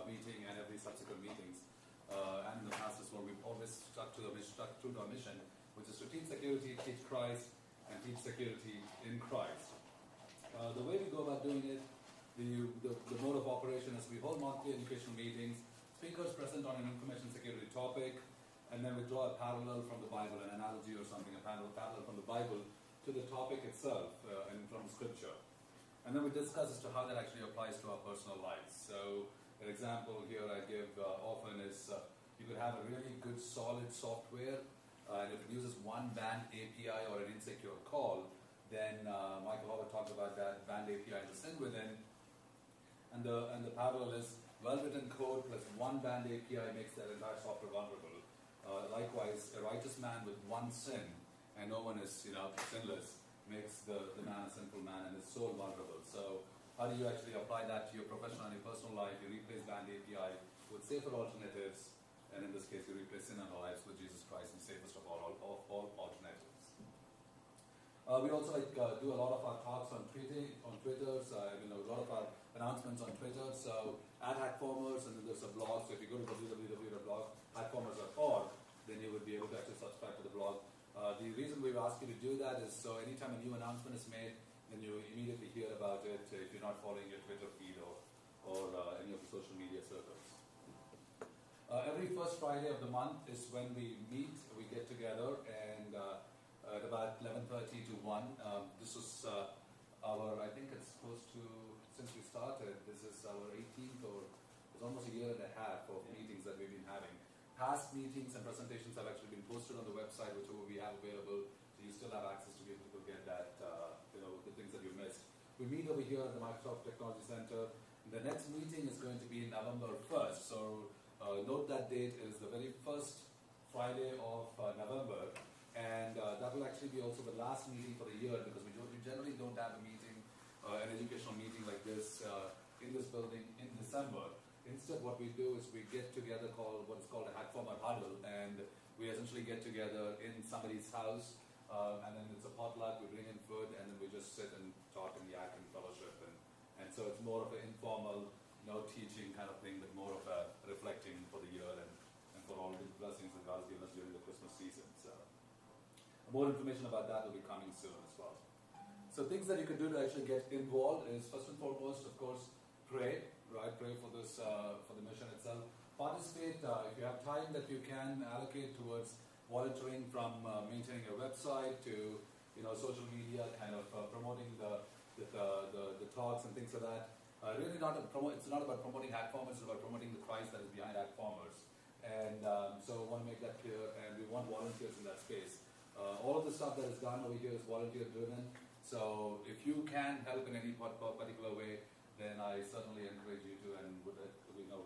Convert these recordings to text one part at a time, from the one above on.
meeting and every subsequent meetings. And in the past as well, we've always stuck true to our mission, which is to teach security, teach Christ, and teach security in Christ. The way we go about doing it, the mode of operation is we hold monthly educational meetings, speakers present on an information security topic, and then we draw a parallel from the Bible, an analogy or something, a parallel from the Bible to the topic itself and from Scripture. And then we discuss as to how that actually applies to our personal lives. So an example here I give often is you could have a really good solid software, and if it uses one banned API or an insecure call, then Michael Howard talked about that banned API is a sin within. And the parallel is well-written code plus one banned API makes that entire software vulnerable. Likewise, a righteous man with one sin, and no one is sinless, makes the man a sinful man and his soul vulnerable. So how do you actually apply that to your professional and your personal life? You replace banned API with safer alternatives, and in this case you replace sin in our lives with Jesus Christ, the safest of all alternatives. We also do a lot of our talks on Twitter, a lot of our announcements on Twitter. So at HackFormers, and then there's a blog. So if you go to www.hackformers.org, then you would be able to actually subscribe to the blog. The reason we've asked you to do that is so anytime a new announcement is made, then you immediately hear about it if you're not following your Twitter feed or any of the social media circles. Every first Friday of the month is when we meet, we get together, and at about 11:30 to 1. This is I think it's close to, since we started, this is our 18th or it's almost a year and a half of meetings that we've been having. Past meetings and presentations have actually been posted on the website, which we have available, so you still have access to be able to get that, the things that you missed. We meet over here at the Microsoft Technology Center. The next meeting is going to be November 1st, so note that date is the very first Friday of November. And that will actually be also the last meeting for the year, because we generally don't have a meeting, an educational meeting like this in this building in December. Instead, what we do is we get together, what is called a HackFormer huddle, and we essentially get together in somebody's house, and then it's a potluck. We bring in food, and then we just sit and talk and yak and fellowship, and so it's more of an informal, no teaching kind of thing, but more of a reflecting for the year and for all the blessings that God has given us during the Christmas season. So more information about that will be coming soon as well. So things that you can do to actually get involved is, first and foremost, of course, pray, right? Pray for this, for the mission itself. Participate if you have time that you can allocate towards volunteering, from maintaining your website to social media, kind of promoting the talks and things like that. Really it's not about promoting HackFormers, it's about promoting the Christ that is behind HackFormers. And so I want to make that clear, and we want volunteers in that space. All of the stuff that is done over here is volunteer driven. So if you can help in any particular way, then I certainly encourage you to, and we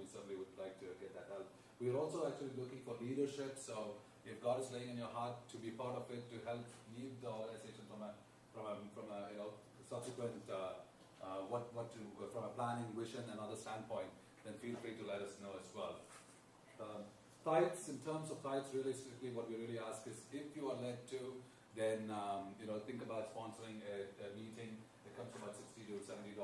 certainly would like to get that help. We are also actually looking for leadership. So if God is laying in your heart to be part of it, to help lead the organization from a subsequent from a planning, vision, and other standpoint, then feel free to let us know as well. Tithes, in terms of tithes, realistically, what we really ask is, if you are led to, then think about sponsoring a meeting. It comes to about $60 to $70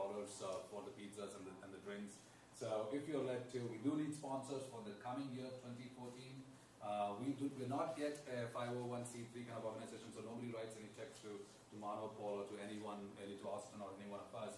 for the pizzas and the drinks. So if you're led to, we do need sponsors for the coming year, 2014. We're not yet a 501c3 kind of organization, so nobody writes any checks to Mano, Paul, or to anyone, to Austin or any one of us.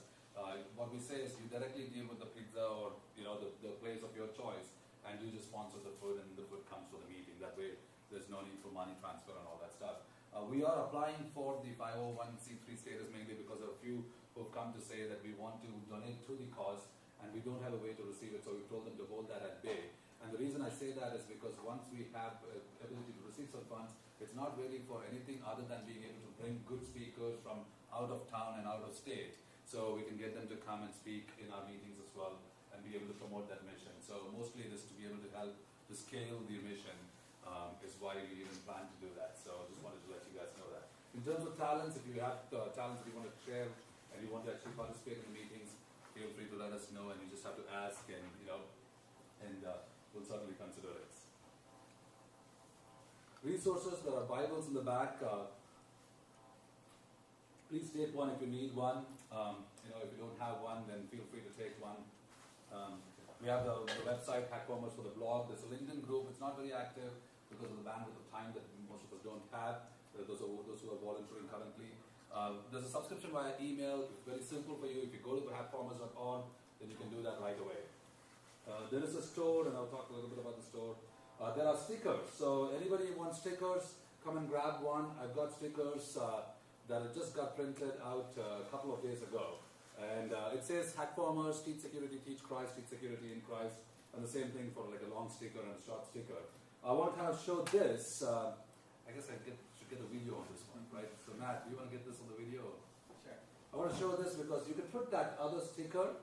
What we say is, you directly deal with the pizza or the place of your choice, and you just sponsor the food, and the food comes for the meeting. That way, there's no need for money transfer and all that stuff. We are applying for the 501c3 status mainly because of a few who have come to say that we want to donate to the cause, and we don't have a way to receive it, so we've told them to hold that at bay. And the reason I say that is because once we have ability to receive some funds, it's not really for anything other than being able to bring good speakers from out of town and out of state, so we can get them to come and speak in our meetings as well and be able to promote that mission. So mostly it is to be able to help to scale the mission is why we even plan to do that. So I just wanted to let you guys know that. In terms of talents, if you have talents that you want to share and you want to actually participate in the meetings, feel free to let us know, and you just have to ask, and we'll certainly consider it. Resources, there are Bibles in the back. Please take one if you need one. If you don't have one, then feel free to take one. We have the website, HackFormers, for the blog. There's a LinkedIn group. It's not very active because of the bandwidth of time that most of us don't have. Those who are volunteering currently. There's a subscription via email. It's very simple for you. If you go to the HackFormers.org, then you can do that right away. There is a store, and I'll talk a little bit about the store. There are stickers. So anybody wants stickers, come and grab one. I've got stickers that just got printed out a couple of days ago. And it says HackFormers, teach security, teach Christ, teach security in Christ. And the same thing for like a long sticker and a short sticker. I want to kind of show this. I guess I should get a video on this one, right? So Matt, do you want to get this on the video? Sure. I want to show this because you can put that other sticker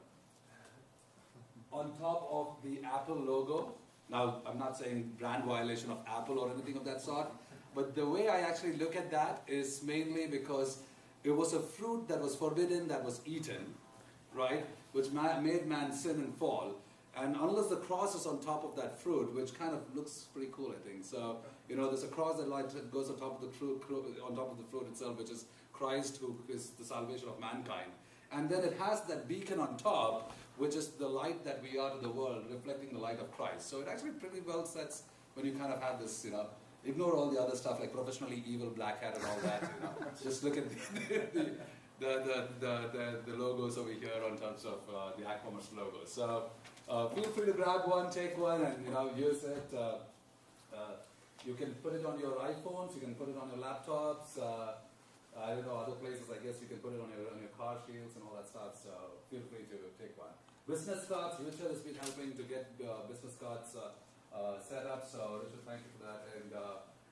on top of the Apple logo. Now, I'm not saying brand violation of Apple or anything of that sort, but the way I actually look at that is mainly because it was a fruit that was forbidden, that was eaten, right? Which made man sin and fall. And unless the cross is on top of that fruit, which kind of looks pretty cool, I think. So, there's a cross that goes on top of the fruit itself, which is Christ, who is the salvation of mankind. And then it has that beacon on top, which is the light that we are to the world, reflecting the light of Christ. So it actually pretty well sets when you kind of have this, ignore all the other stuff like professionally evil, black hat, and all that. Just look at the logos over here on terms of the HackFormers logo. So feel free to grab one, take one, and use it. You can put it on your iPhones. You can put it on your laptops. I don't know, other places. I guess you can put it on your car shields and all that stuff. So feel free to take one. Business cards. Richard has been helping to get business cards set up, so Richard, thank you for that, and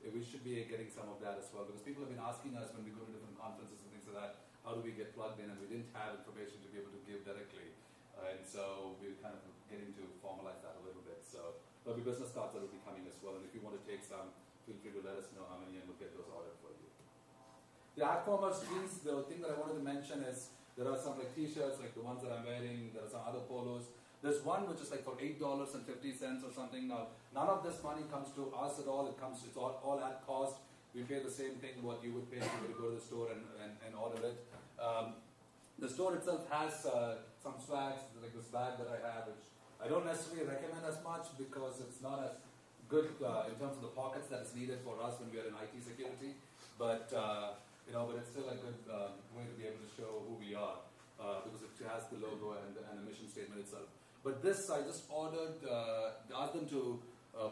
we should be getting some of that as well, because people have been asking us when we go to different conferences and things like that, how do we get plugged in, and we didn't have information to be able to give directly, and so we're kind of getting to formalize that a little bit. So there'll be business cards that will be coming as well, and if you want to take some, feel free to let us know how many, and we'll get those ordered for you. The HackFormers jeans, the thing that I wanted to mention is there are some like t-shirts, like the ones that I'm wearing, there are some other polos. There's one which is like for $8.50 or something. Now, none of this money comes to us at all. It's all at cost. We pay the same thing what you would pay if you were to go to the store and order it. The store itself has some swags, like this bag that I have, which I don't necessarily recommend as much because it's not as good in terms of the pockets that is needed for us when we are in IT security. But but it's still a good way to be able to show who we are because it has the logo and the mission statement itself. But this, I just ordered, asked them to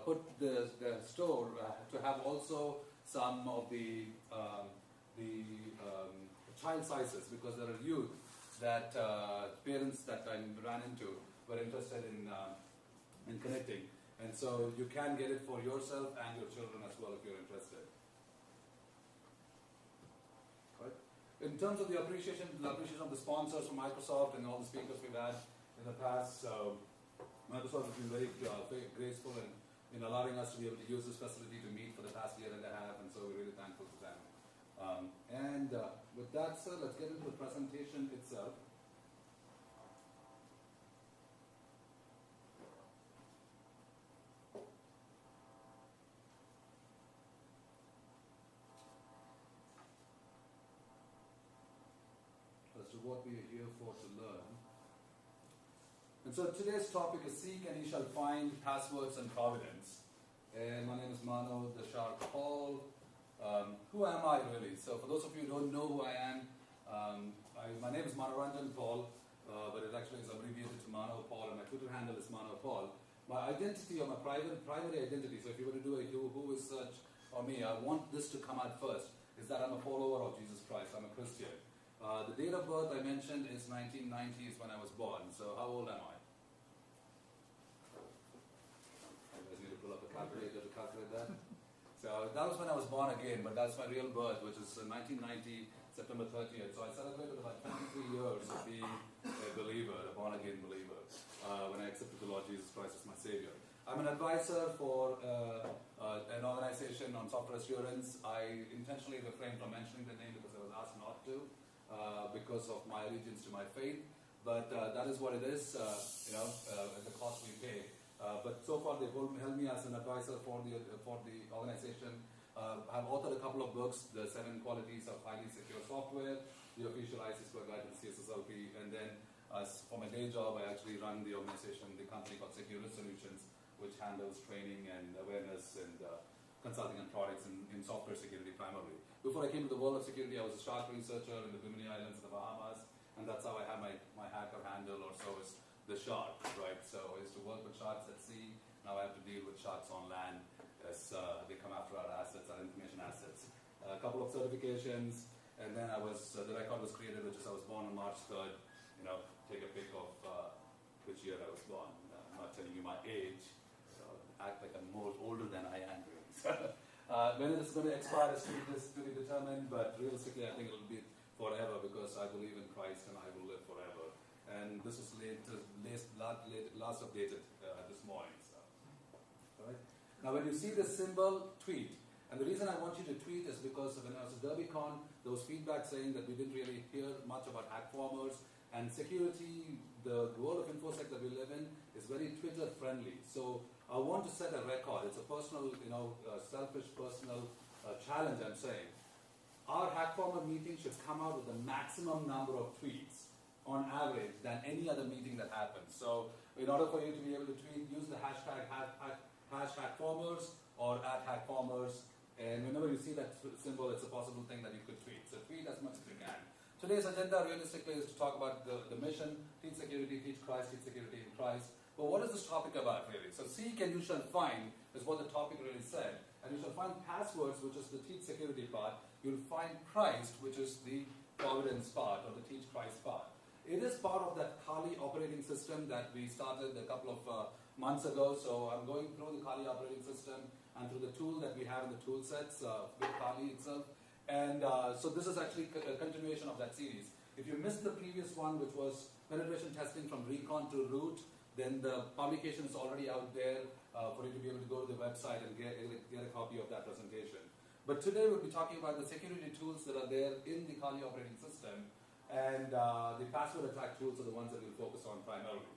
put the store to have also some of the child sizes, because there are youth that parents that I ran into were interested in connecting. And so you can get it for yourself and your children as well if you're interested. Right. In terms of the appreciation of the sponsors from Microsoft and all the speakers we've had in the past, so Microsoft has been very graceful in allowing us to be able to use this facility to meet for the past year and a half, and so we're really thankful to them. With that said, let's get into the presentation itself. As to what we are here for to learn. And so today's topic is Seek and Ye Shall Find, Passwords and Providence. And my name is Mano dash4rk. Who am I really? So for those of you who don't know who I am, my name is Manoranjan Paul, but it actually is abbreviated to Mano Paul, and my Twitter handle is Mano Paul. My identity, or my primary identity, so if you were to do a who is search for me, I want this to come out first, is that I'm a follower of Jesus Christ. I'm a Christian. The date of birth I mentioned is 1990, is when I was born. So how old am I? You guys need to pull up a calculator to calculate that. So that was when I was born again, but that's my real birth, which is 1990, September 30th. So I celebrated about 23 years of being a believer, a born-again believer, when I accepted the Lord Jesus Christ as my Savior. I'm an advisor for an organization on software assurance. I intentionally refrained from mentioning the name because I was asked not to, because of my allegiance to my faith. But that is what it is, at the cost we pay. But so far they've held me as an advisor for the organization. I've authored a couple of books, The 7 Qualities of Highly Secure Software, the official IC Square Guide to CSSLP, and then For my day job, I actually run the organization, the company called Security Solutions, which handles training and awareness and consulting and products in software security primarily. Before I came to the world of security, I was a shark researcher in the Bimini Islands in the Bahamas, and that's how I had my hacker handle, or so is the shark, right? So I used to work with sharks at sea. Now I have to deal with sharks on land as they come after our assets, our information assets. A couple of certifications, and then the record was created, which is I was born on March 3rd. Take a pic of which year I was born. I'm not telling you my age, so act like I'm more older than I am really. When it is going to expire is to be determined, but realistically I think it will be forever because I believe in Christ and I will live forever. And this was last updated this morning. So. All right. Now when you see this symbol, tweet. And the reason I want you to tweet is because when I was at DerbyCon, there was feedback saying that we didn't really hear much about HackFormers. And security, the world of InfoSec that we live in is very Twitter friendly. So I want to set a record. It's a personal, selfish personal challenge I'm saying. Our HackFormer meeting should come out with the maximum number of tweets on average than any other meeting that happens. So in order for you to be able to tweet, use the hashtag #HackFormers or @HackFormers. And whenever you see that symbol, it's a possible thing that you could tweet. So tweet as much as you can. Today's agenda realistically is to talk about the mission, teach security, teach Christ, teach security in Christ. But what is this topic about really? So seek and you shall find is what the topic really said. And you shall find passwords, which is the teach security part. You'll find Christ, which is the Providence part or the teach Christ part. It is part of that Kali operating system that we started a couple of months ago. So I'm going through the Kali operating system and through the tool that we have in the tool sets with Kali itself. And so this is actually a continuation of that series. If you missed the previous one, which was penetration testing from recon to root, then the publication is already out there for you to be able to go to the website and get a copy of that presentation. But today we'll be talking about the security tools that are there in the Kali operating system, and the password attack tools are the ones that we'll focus on primarily.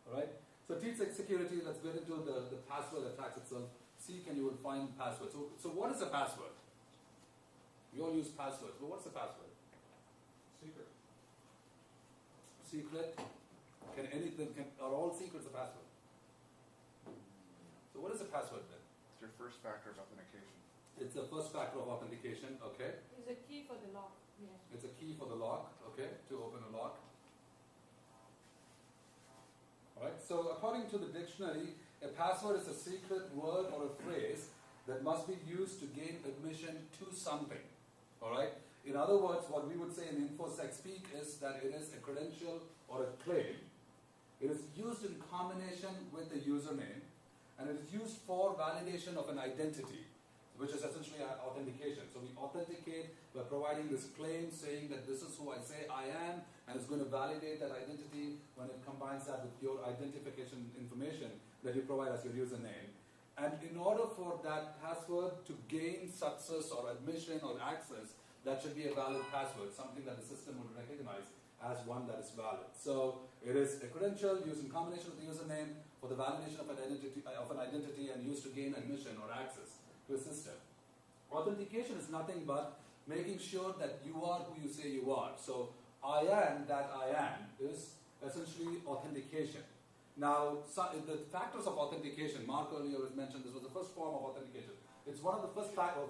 All right? So teach security, let's get into the password attacks itself. Seek and you will find passwords. So what is a password? We all use passwords, but what's the password? Secret. Secret? Are all secrets a password? So what is a password then? It's your first factor of authentication. It's the first factor of authentication, okay. It's a key for the lock. Yeah. It's a key for the lock, okay, to open a lock. Alright, so according to the dictionary, a password is a secret word or a phrase that must be used to gain admission to something. Alright? In other words, what we would say in InfoSec speak is that it is a credential or a claim. It is used in combination with the username, and it is used for validation of an identity, which is essentially authentication. So we authenticate by providing this claim saying that this is who I say I am, and it's going to validate that identity when it combines that with your identification information that you provide as your username. And in order for that password to gain success or admission or access, that should be a valid password, something that the system would recognize as one that is valid. So it is a credential used in combination with the username for the validation of an identity and used to gain admission or access to a system. Authentication is nothing but making sure that you are who you say you are. So I am that I am is essentially authentication. Now, the factors of authentication, Mark earlier mentioned this was the first form of authentication. It's one of the first factor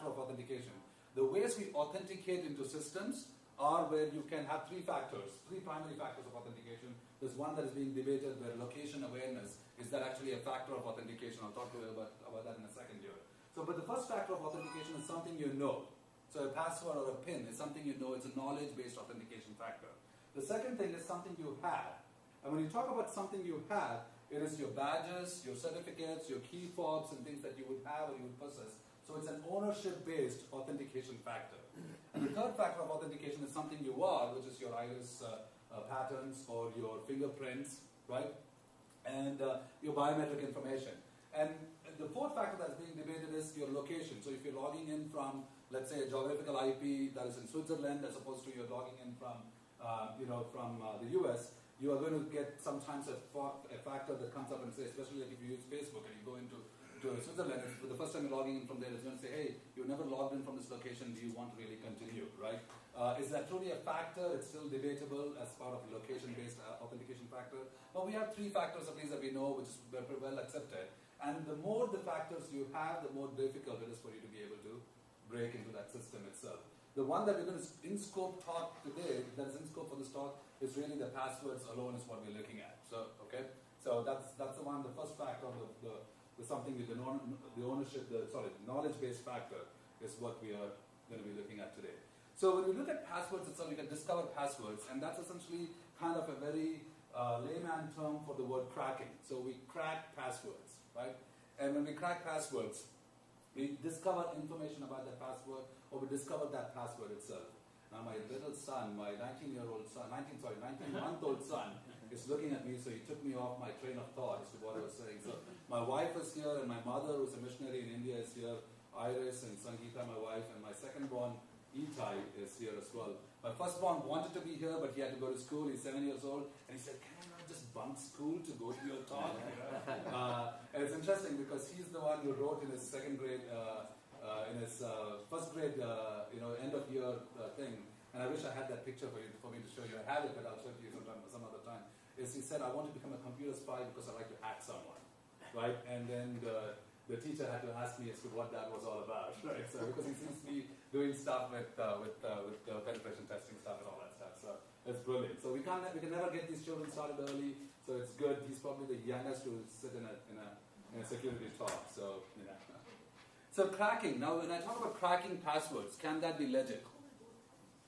of authentication. The ways we authenticate into systems are where you can have three primary factors of authentication. There's one that is being debated where location awareness is that actually a factor of authentication. I'll talk to you about that in a second here. So, but the first factor of authentication is something you know. So a password or a PIN is something you know. It's a knowledge-based authentication factor. The second thing is something you have. And when you talk about something you have, it is your badges, your certificates, your key fobs, and things that you would have or you would possess. So it's an ownership-based authentication factor. And the third factor of authentication is something you are, which is your iris patterns or your fingerprints, right? And your biometric information. And the fourth factor that's being debated is your location. So if you're logging in from, let's say, a geographical IP that is in Switzerland, as opposed to you're logging in from, the US, you are going to get sometimes a factor that comes up and says, especially like if you use Facebook and you go into Switzerland, for the first time you're logging in from there, it's going to say, hey, you never logged in from this location, do you want to really continue, right? Is that truly a factor? It's still debatable as part of location-based authentication factor. But we have 3 factors at least that we know, which is well accepted. And the more the factors you have, the more difficult it is for you to be able to break into that system itself. The one that we're going to in-scope talk today, that is in scope for this talk, is really the passwords alone is what we're looking at. So, okay, so that's the one, the first factor, the something with the knowledge-based factor is what we are going to be looking at today. So when we look at passwords itself, we can discover passwords, and that's essentially kind of a very layman term for the word cracking. So we crack passwords, right? And when we crack passwords, we discover information about that password, or we discover that password itself. Now my little son, my 19-month-old son, is looking at me, so he took me off my train of thought as to what I was saying. So my wife is here, and my mother, who's a missionary in India, is here. Iris and Sangeeta, my wife, and my second-born, Itai, is here as well. My firstborn wanted to be here, but he had to go to school. He's 7 years old, and he said, "Can I not just bunk school to go to your talk?" And it's interesting because he's the one who wrote in his second grade, in his first grade, end of year thing. And I wish I had that picture for me to show you. I have it, but I'll show it to you some other time. Is he said, "I want to become a computer spy because I like to hack someone," right? And then the teacher had to ask me as to what that was all about, right? So because he seems to be doing stuff with penetration testing stuff and all that stuff. So it's brilliant. So we can never get these children started early. So it's good. He's probably the youngest to sit in a security talk. So So cracking. Now, when I talk about cracking passwords, can that be legit?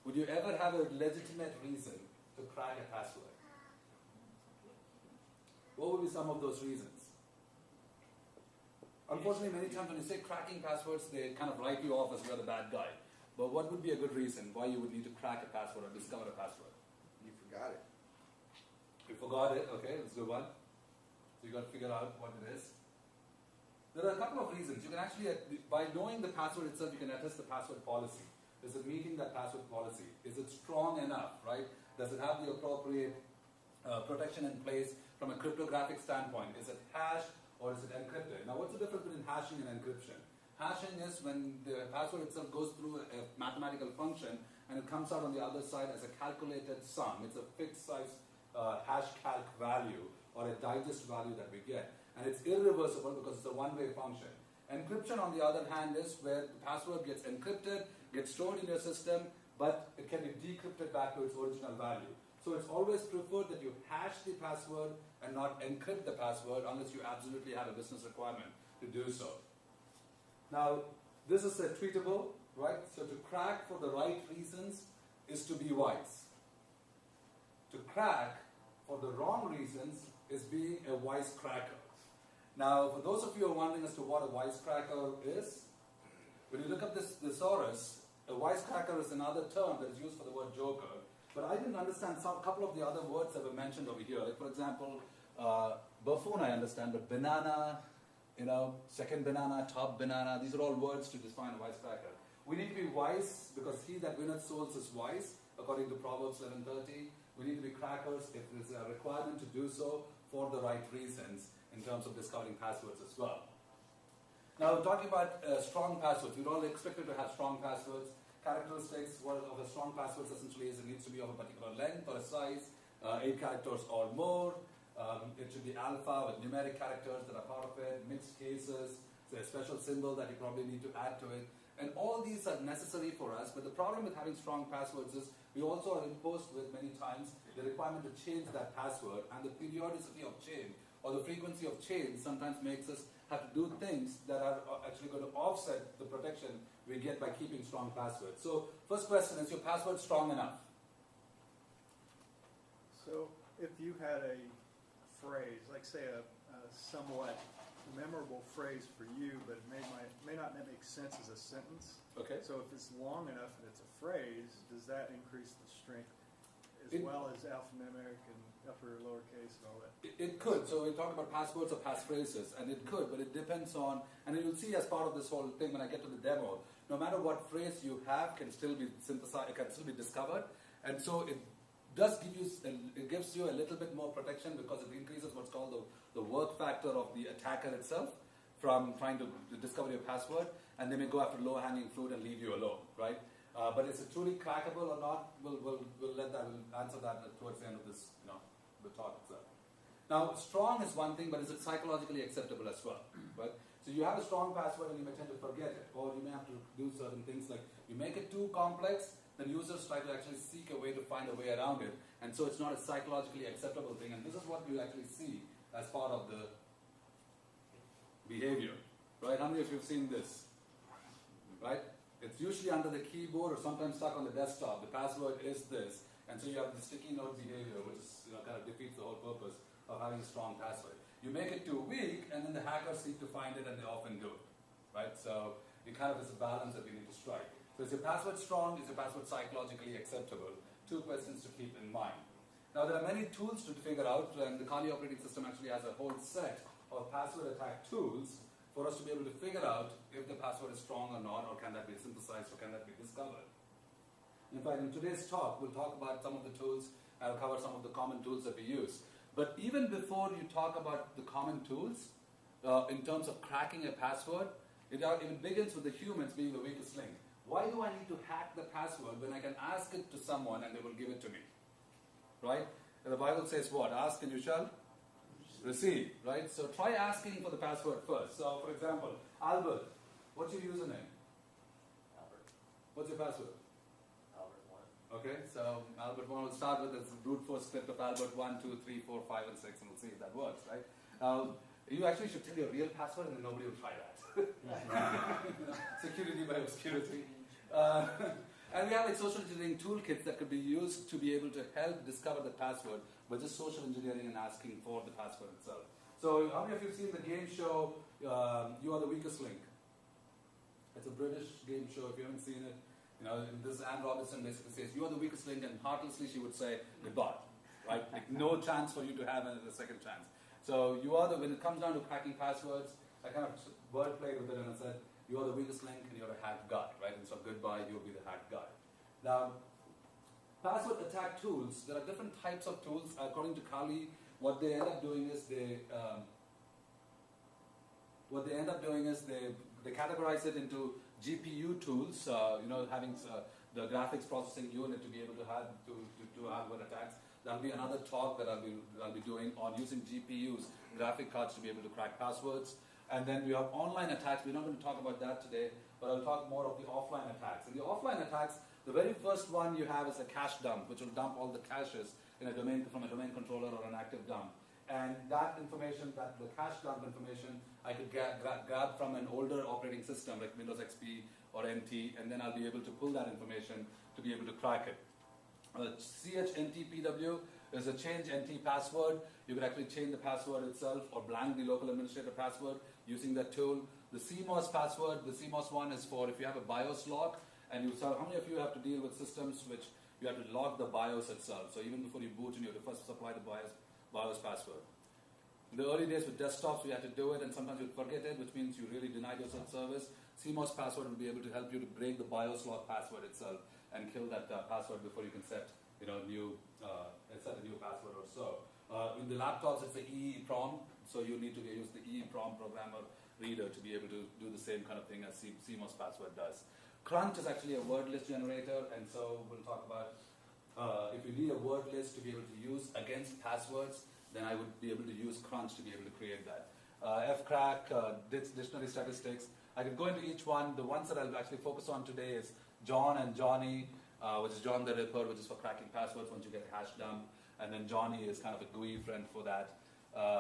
Would you ever have a legitimate reason to crack a password? What would be some of those reasons? Unfortunately, many times when you say cracking passwords, they kind of write you off as you're the bad guy. But what would be a good reason why you would need to crack a password or discover a password? You forgot it. You forgot it, okay, that's a good one. So you got to figure out what it is. There are a couple of reasons. You can actually, by knowing the password itself, you can attest the password policy. Is it meeting that password policy? Is it strong enough, right? Does it have the appropriate protection in place from a cryptographic standpoint? Is it hashed or is it encrypted? Now, what's the difference between hashing and encryption? Hashing is when the password itself goes through a mathematical function and it comes out on the other side as a calculated sum. It's a fixed size hash calc value or a digest value that we get. And it's irreversible because it's a one-way function. Encryption, on the other hand, is where the password gets encrypted, gets stored in your system, but it can be decrypted back to its original value. So it's always preferred that you hash the password and not encrypt the password unless you absolutely have a business requirement to do so. Now, this is a tweetable, right? So to crack for the right reasons is to be wise. To crack for the wrong reasons is being a wisecracker. Now, for those of you who are wondering as to what a wisecracker is, when you look up this thesaurus, a wisecracker is another term that is used for the word joker. But I didn't understand a couple of the other words that were mentioned over here. Like, for example, buffoon I understand, but banana, second banana, top banana, these are all words to define a wisecracker. We need to be wise because he that winneth souls is wise, according to Proverbs 11:30. We need to be crackers if there is a requirement to do so for the right reasons in terms of discovering passwords as well. Now, talking about strong passwords, we're all expected to have strong passwords. Characteristics of a strong password essentially is it needs to be of a particular length or a size, 8 characters or more. It should be alpha with numeric characters that are part of it, mixed cases, so a special symbol that you probably need to add to it. And all these are necessary for us, but the problem with having strong passwords is we also are imposed with many times the requirement to change that password, and the periodicity of change or the frequency of change sometimes makes us have to do things that are actually going to offset the protection we get by keeping strong passwords. So first question, is your password strong enough? So if you had a phrase, like say a somewhat memorable phrase for you, but it may not make sense as a sentence. Okay. So if it's long enough and it's a phrase, does that increase the strength as well as alphanumeric and upper lowercase and all that? It could. So we talk about passwords or passphrases, and it could, but it depends on, and you'll see as part of this whole thing when I get to the demo, no matter what phrase you have can still be synthesized, it can still be discovered, and so it does give you, it gives you a little bit more protection because it increases what's called the work factor of the attacker itself from trying to discover your password, and they may go after low-hanging fruit and leave you alone, right? But is it truly crackable or not? We'll answer that towards the end of this, the talk itself. Now, strong is one thing, but is it psychologically acceptable as well? Right? So you have a strong password and you may tend to forget it, or you may have to do certain things like you make it too complex, then users try to actually seek a way to find a way around it, and so it's not a psychologically acceptable thing, and this is what you actually see as part of the behavior. Right? How many of you have seen this? Right? It's usually under the keyboard or sometimes stuck on the desktop. The password is this, and so you have the sticky note behavior, which is, kind of defeats the whole purpose of having a strong password. You make it too weak, and then the hackers seek to find it, and they often do it. Right? So it kind of is a balance that we need to strike. So is your password strong? Is your password psychologically acceptable? Two questions to keep in mind. Now there are many tools to figure out, and the Kali operating system actually has a whole set of password attack tools for us to be able to figure out if the password is strong or not, or can that be synthesized, or can that be discovered. In fact, in today's talk, we'll talk about some of the tools, I'll cover some of the common tools that we use. But even before you talk about the common tools, in terms of cracking a password, it begins with the humans being the weakest link. Why do I need to hack the password when I can ask it to someone and they will give it to me? Right? And the Bible says what? Ask and you shall receive. Right? So try asking for the password first. So for example, Albert, what's your username? Albert. What's your password? Albert 1. Okay, so Albert 1 will start with this brute force script of Albert 1, 2, 3, 4, 5, and 6, and we'll see if that works, right? You actually should tell your real password and then nobody will try that. Security by obscurity. And we have like social engineering toolkits that could be used to be able to help discover the password by just social engineering and asking for the password itself. So how many of you have seen the game show, You Are the Weakest Link? It's a British game show. If you haven't seen it, this Anne Robinson basically says, you are the weakest link, and heartlessly she would say, goodbye. Right? Like no chance for you to have a second chance. So when it comes down to cracking passwords, I kind of wordplayed with it and I said, you are the weakest link and you're a hacked guy, right? And so goodbye, you'll be the hacked guy. Now, password attack tools, there are different types of tools. According to Kali, what they end up doing is they categorize it into GPU tools, having the graphics processing unit to be able to have hardware attacks. That'll be another talk that I'll be doing on using GPUs, graphic cards, to be able to crack passwords. And then we have online attacks. We're not going to talk about that today, but I'll talk more of the offline attacks. In the offline attacks, the very first one you have is a cache dump, which will dump all the caches from a domain controller or an active dump. And that information, the cache dump information, I could grab from an older operating system like Windows XP or NT, and then I'll be able to pull that information to be able to crack it. CHNTPW is a change NT password. You can actually change the password itself or blank the local administrator password using that tool. The CMOS password, the CMOS one is for if you have a BIOS lock, and how many of you have to deal with systems which you have to lock the BIOS itself? So even before you boot, you have to first supply the BIOS password. In the early days with desktops, we had to do it, and sometimes you'd forget it, which means you really denied yourself service. CMOS password will be able to help you to break the BIOS lock password itself and kill that password before you can set a new password or so. In the laptops, it's the EEPROM, so you need to use the EEPROM programmer reader to be able to do the same kind of thing as CMOS password does. Crunch is actually a word list generator, and so we'll talk about if you need a word list to be able to use against passwords, then I would be able to use Crunch to be able to create that. FCrack, dictionary statistics. I could go into each one. The ones that I'll actually focus on today is John and Johnny, which is John the Ripper, which is for cracking passwords once you get a hash dump. And then Johnny is kind of a GUI friend for that.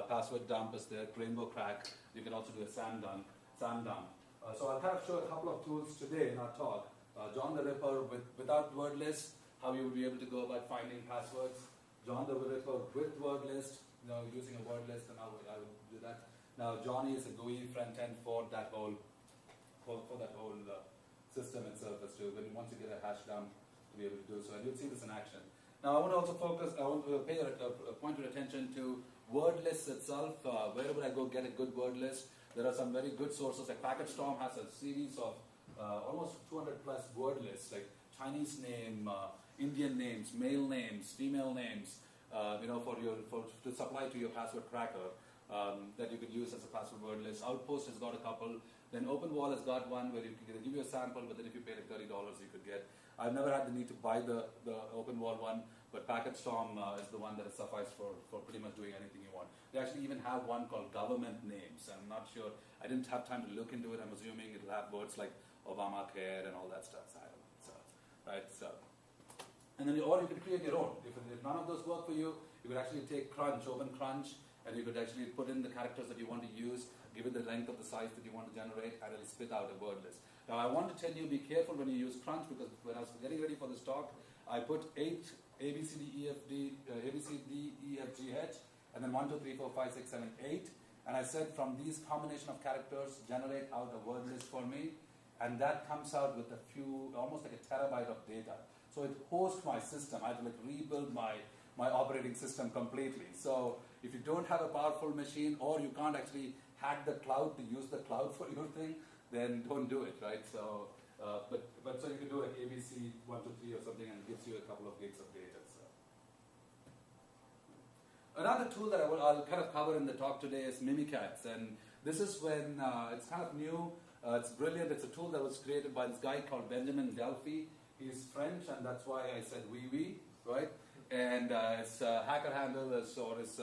Password dump is there. Rainbow crack. You can also do a SAM dump. So I'll kind of show a couple of tools today in our talk. John the Ripper without word list, how you would be able to go about finding passwords. John the Ripper with word list, using a word list, and I would do that. Now Johnny is a GUI front end for that whole system itself as to once you get a hash dump to be able to do so, and you'll see this in action. Now I want to also pay point your attention to word lists itself. Where would I go get a good word list? There are some very good sources. Like PacketStorm has a series of almost 200 plus word lists, like Chinese name, Indian names, male names, female names, to supply to your password cracker that you could use as a password word list. Outpost has got a couple. Then OpenWall has got one where they give you a sample, but then if you pay like $30, you could get I've never had the need to buy the open world one, but PacketStorm is the one that has sufficed for pretty much doing anything you want. They actually even have one called government names. I'm not sure. I didn't have time to look into it. I'm assuming it'll have words like Obamacare and all that stuff. So I don't know. So, right? So, and then or you could create your own. If none of those work for you, you could actually take Crunch, open Crunch, and you could actually put in the characters that you want to use, give it the length of the size that you want to generate, and it'll spit out a word list. Now, I want to tell you, be careful when you use Crunch, because when I was getting ready for this talk, I put 8 A, B, C, D, E, F, D, A, B, C, D, E, F, G, H, and then 1, 2, 3, 4, 5, 6, 7, 8. And I said, from these combination of characters, generate out a word list for me. And that comes out with a few, almost like a terabyte of data. So it hosts my system. I had to like rebuild my operating system completely. So if you don't have a powerful machine, or you can't actually hack the cloud to use the cloud for your thing, then don't do it, right? So, but so you can do like ABC 1, 2, 3 or something, and it gives you a couple of gigs of data. So. Another tool that I'll kind of cover in the talk today is mimikatz, and this is when it's kind of new. It's brilliant. It's a tool that was created by this guy called Benjamin Delphi. He's French, and that's why I said oui, right? And his hacker handle is, or his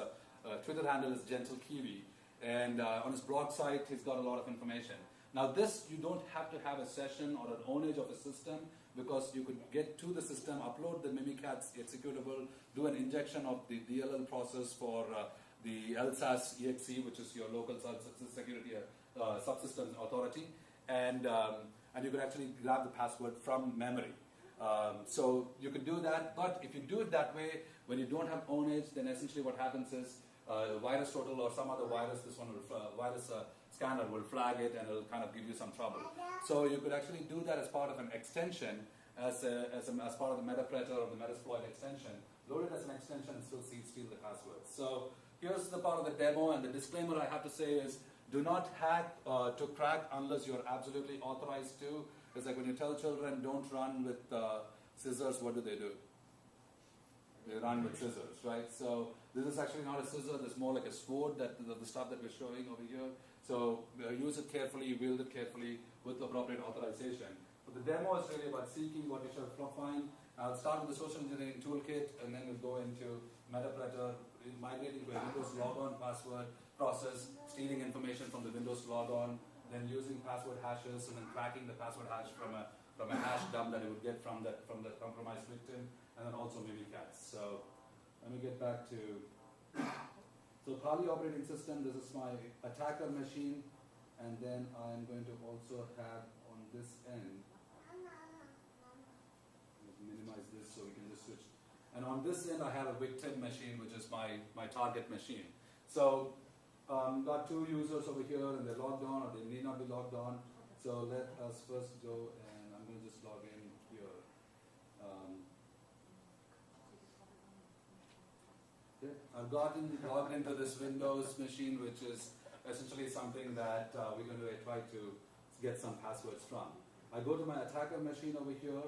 Twitter handle is Gentle Kiwi. And on his blog site, he's got a lot of information. Now this, you don't have to have a session or an ownage of a system, because you could get to the system, upload the mimikatz executable, do an injection of the DLL process for the LSAS exe, which is your local security subsystems authority, and you can actually grab the password from memory. So you can do that, but if you do it that way, when you don't have ownage, then essentially what happens is VirusTotal or some other virus, this one will virus scanner will flag it, and it'll kind of give you some trouble. So you could actually do that as part of an extension, as part of the Metapreter or the Metasploit extension. Load it as an extension and still steal the password. So here's the part of the demo, and the disclaimer I have to say is, do not hack to crack unless you're absolutely authorized to. It's like when you tell children don't run with scissors, what do? They run with scissors, right? So this is actually not a scissor, this is more like a sword, that the stuff that we're showing over here. So use it carefully, wield it carefully with appropriate authorization. But the demo is really about seeking what you should find. I'll start with the social engineering toolkit, and then we'll go into Metapreter, migrating to a Windows logon password process, stealing information from the Windows logon, then using password hashes, and then cracking the password hash from a hash dump that it would get from the compromised victim, and then also mimikatz. So let me get back to, so Kali operating system, this is my attacker machine, and then I'm going to also have on this end, let's minimize this so we can just switch. And on this end I have a victim machine, which is my target machine. So got 2 users over here, and they're logged on, or they need not be logged on. So let us first go, and I'm going to just log in here. Okay. I've logged into this Windows machine, which is essentially something that we're going to try to get some passwords from. I go to my attacker machine over here.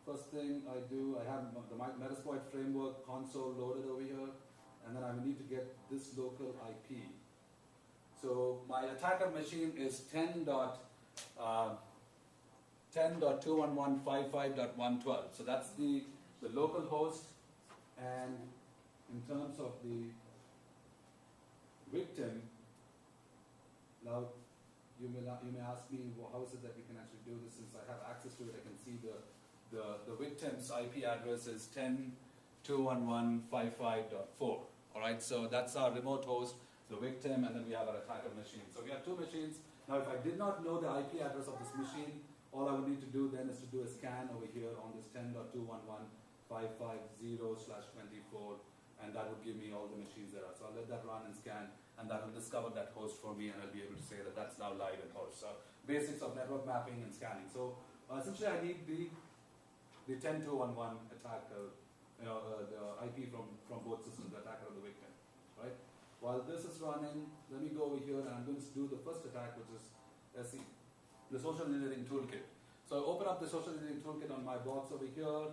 First thing I do, I have the Metasploit framework console loaded over here, and then I need to get this local IP. So my attacker machine is 10.211.55.112. So that's the local host, and in terms of the victim, now you may ask me, well, how is it that we can actually do this? Since I have access to it, I can see the victim's IP address is 10.211.55.4. All right, so that's our remote host, the victim, and then we have our attacker machine. So we have 2 machines. Now, if I did not know the IP address of this machine, all I would need to do then is to do a scan over here on this 10.211.550/24, and that would give me all the machines there are. So I'll let that run and scan, and that will discover that host for me, and I'll be able to say that that's now live and host. So basics of network mapping and scanning. So essentially, I need the 10.211 attacker, the IP from both systems, the attacker and the victim, right? While this is running, let me go over here, and I'm going to do the first attack, which is SE, the social engineering toolkit. So I open up the social engineering toolkit on my box over here,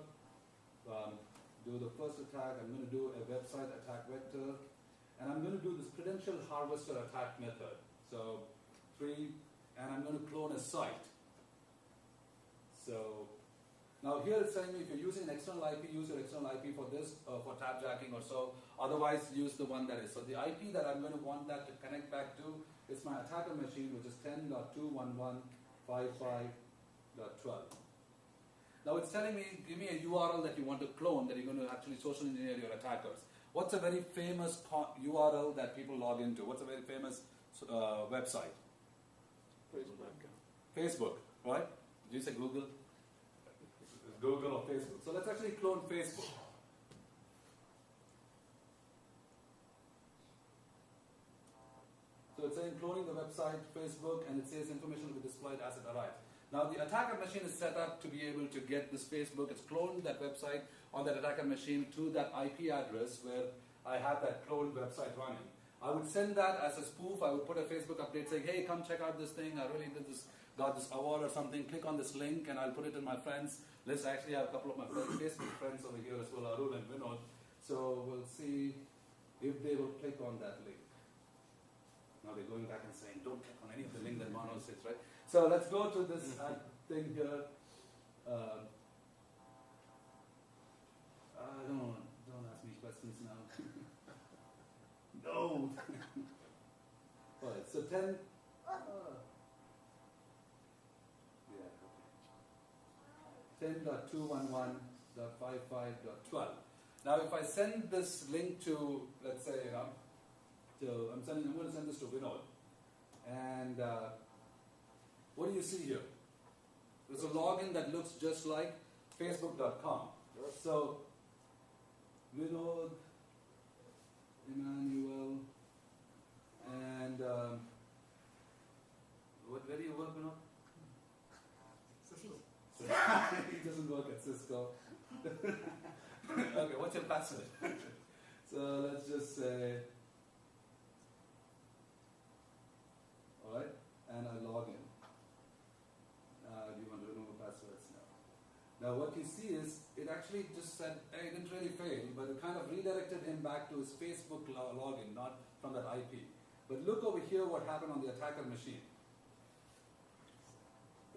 do the first attack. I'm going to do a website attack vector, and I'm going to do this credential harvester attack method. So 3, and I'm going to clone a site. So Now here it's telling me if you're using an external IP, use your external IP for this, for tab jacking or so. Otherwise, use the one that is. So the IP that I'm going to want that to connect back to is my attacker machine, which is 10.211.55.12. Now it's telling me, give me a URL that you want to clone, that you're going to actually social engineer your attackers. What's a very famous URL that people log into? What's a very famous website? Facebook, right? Did you say Google? Google or Facebook. So let's actually clone Facebook. So it's saying cloning the website, Facebook, and it says information will be displayed as it arrives. Now the attacker machine is set up to be able to get this Facebook. It's cloned that website on that attacker machine to that IP address where I have that cloned website running. I would send that as a spoof. I would put a Facebook update saying, hey, come check out this thing. I really did this, got this award or something. Click on this link and I'll put it in my friends list. I actually have a couple of my Facebook friends over here as well, Arun and Vinod. So we'll see if they will click on that link. Now they're going back and saying, don't click on any of the link that Mano says, right? So let's go to this thing here. Don't ask me questions now. No. All right, so 10. Yeah, okay. 10.211.55.12. Now, if I send this link to, let's say, I'm going to send this to Vinod, and what do you see here? There's a login that looks just like Facebook.com. So, Vinod, Emmanuel, and where do you work, Vinod? Cisco. He doesn't work at Cisco. Okay, what's your password? So let's just say, all right, and I log in. Do you want to remove passwords now? Now what you see is, it actually just said, hey, it didn't really fail, but it kind of redirected him back to his Facebook login, not from that IP. But look over here what happened on the attacker machine.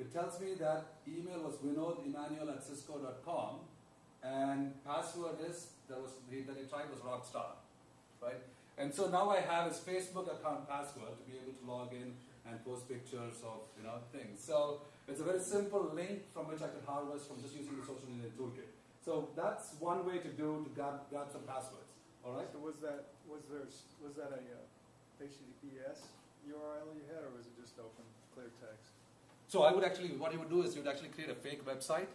It tells me that email was vinod.emmanuel@cisco.com, and password is, that he tried was Rockstar, right? And so now I have his Facebook account password to be able to log in and post pictures of things. So it's a very simple link from which I could harvest from just using the social engineering toolkit. So that's one way to grab some passwords. All right. So was that a HTTPS URL you had, or was it just open clear text? So I would actually, what you would do is you would actually create a fake website,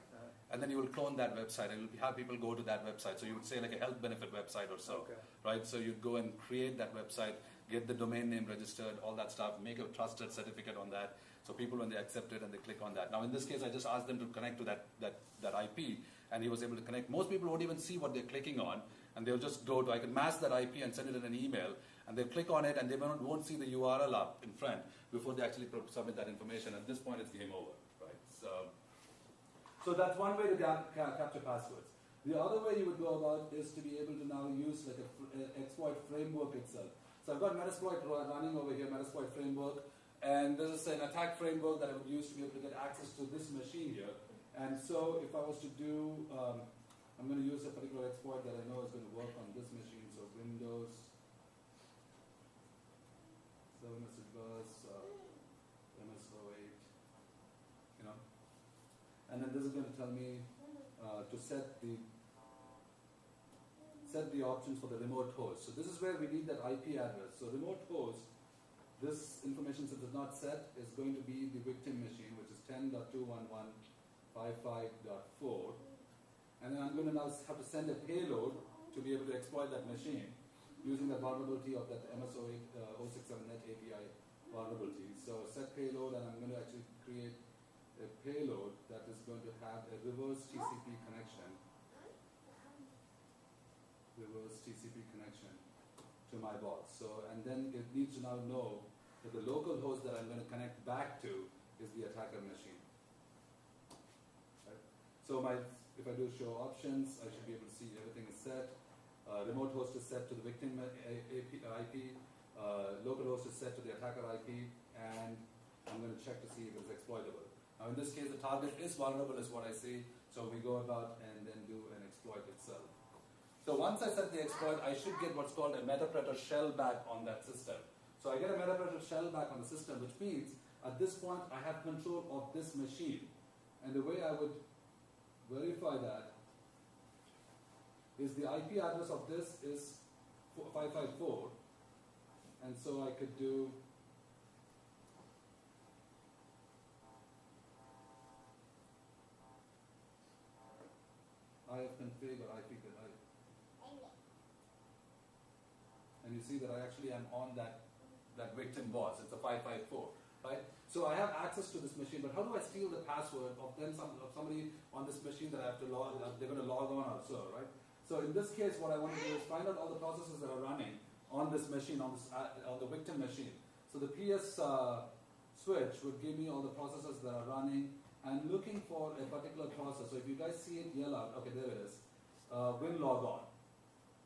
and then you will clone that website, and you'll have people go to that website. So you would say like a health benefit website or so, right? So you'd go and create that website, get the domain name registered, all that stuff, make a trusted certificate on that. So people, when they accept it and they click on that. Now in this case, I just asked them to connect to that IP, and he was able to connect. Most people won't even see what they're clicking on, and they'll just go to, I can mask that IP and send it in an email, and they'll click on it, and they won't see the URL up in front before they actually submit that information. At this point, it's game over, right? So that's one way to capture passwords. The other way you would go about is to be able to now use like an exploit framework itself. So I've got Metasploit running over here, Metasploit framework, and this is an attack framework that I would use to be able to get access to this machine here. And so if I was to do, I'm going to use a particular exploit that I know is going to work on this machine. So Windows 7 as it was, MS08, and then this is going to tell me to set the options for the remote host. So this is where we need that IP address. So remote host, this information since it's not set, is going to be the victim machine, which is 10.211.55.4. And then I'm going to now have to send a payload to be able to exploit that machine using the vulnerability of that MS08 067net API vulnerability. So set payload, and I'm going to actually create a payload that is going to have a reverse TCP connection. To my box. So, and then it needs to now know that the local host that I'm going to connect back to is the attacker machine. Right? So if I do show options, I should be able to see everything is set. Remote host is set to the victim IP. Local host is set to the attacker IP, and I'm going to check to see if it's exploitable. Now in this case, the target is vulnerable is what I see. So So we go about and then do an exploit itself. So once I set the exploit, I should get what's called a metapreter shell back on that system. So I get a metapreter shell back on the system, which means at this point I have control of this machine. And the way I would verify that is the IP address of this is 554. And so I could do ifconfig or IP. And you see that I actually am on that victim boss. It's a 554, right? So I have access to this machine, but how do I steal the password of somebody on this machine that I have to log? They're going to log on or so, right? So in this case, what I want to do is find out all the processes that are running on this machine, on the victim machine. So the PS switch would give me all the processes that are running. I'm looking for a particular process. So if you guys see it yell out, okay, there it is. Win log on.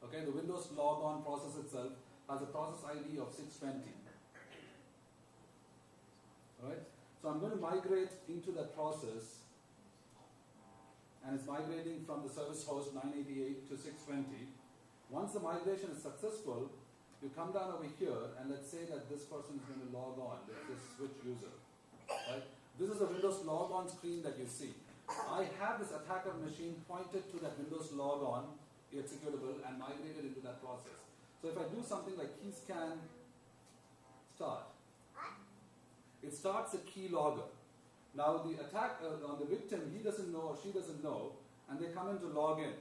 Okay, the Windows logon process itself has a process ID of 620. Alright, so I'm going to migrate into that process, and it's migrating from the service host 988 to 620. Once the migration is successful, you come down over here, and let's say that this person is going to log on, this switch user. Right? This is the Windows logon screen that you see. I have this attacker machine pointed to that Windows logon executable and migrated into that process. So if I do something like keyscan start, it starts a keylogger. Now the on the victim, he doesn't know or she doesn't know, and they come in to log in.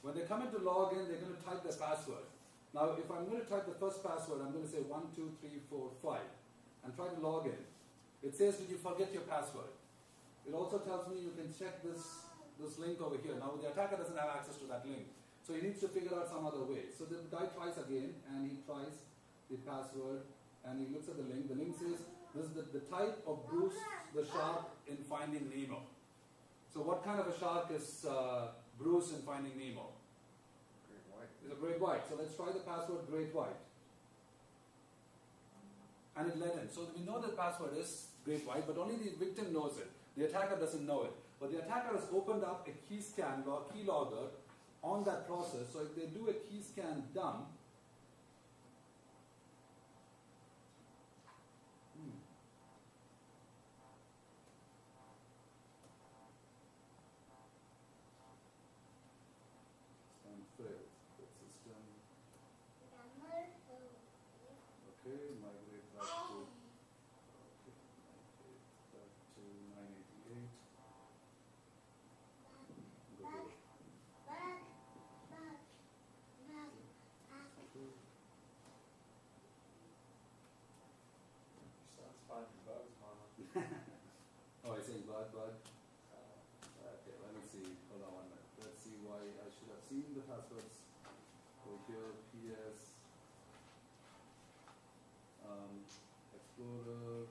When they come in to log in, they're going to type their password. Now if I'm going to type the first password, I'm going to say 1, 2, 3, 4, 5 and try to log in. It says, did you forget your password? It also tells me you can check this link over here. Now the attacker doesn't have access to that link. So he needs to figure out some other way. So the guy tries again, and he tries the password, and he looks at the link. The link says, this is the type of Bruce the shark in Finding Nemo. So what kind of a shark is Bruce in Finding Nemo? Great white. It's a great white. So let's try the password great white. And it let in. So we know the password is great white, but only the victim knows it. The attacker doesn't know it. But the attacker has opened up a keyscan keylogger on that process. So if they do a keyscan dump, okay, migrate back to 988. Go to Sounds fine for bugs, Mama. oh, it's saying bug. Okay, let me see. Hold on 1 minute. Let's see why I should have seen the passwords. Go here, PS, Explorer.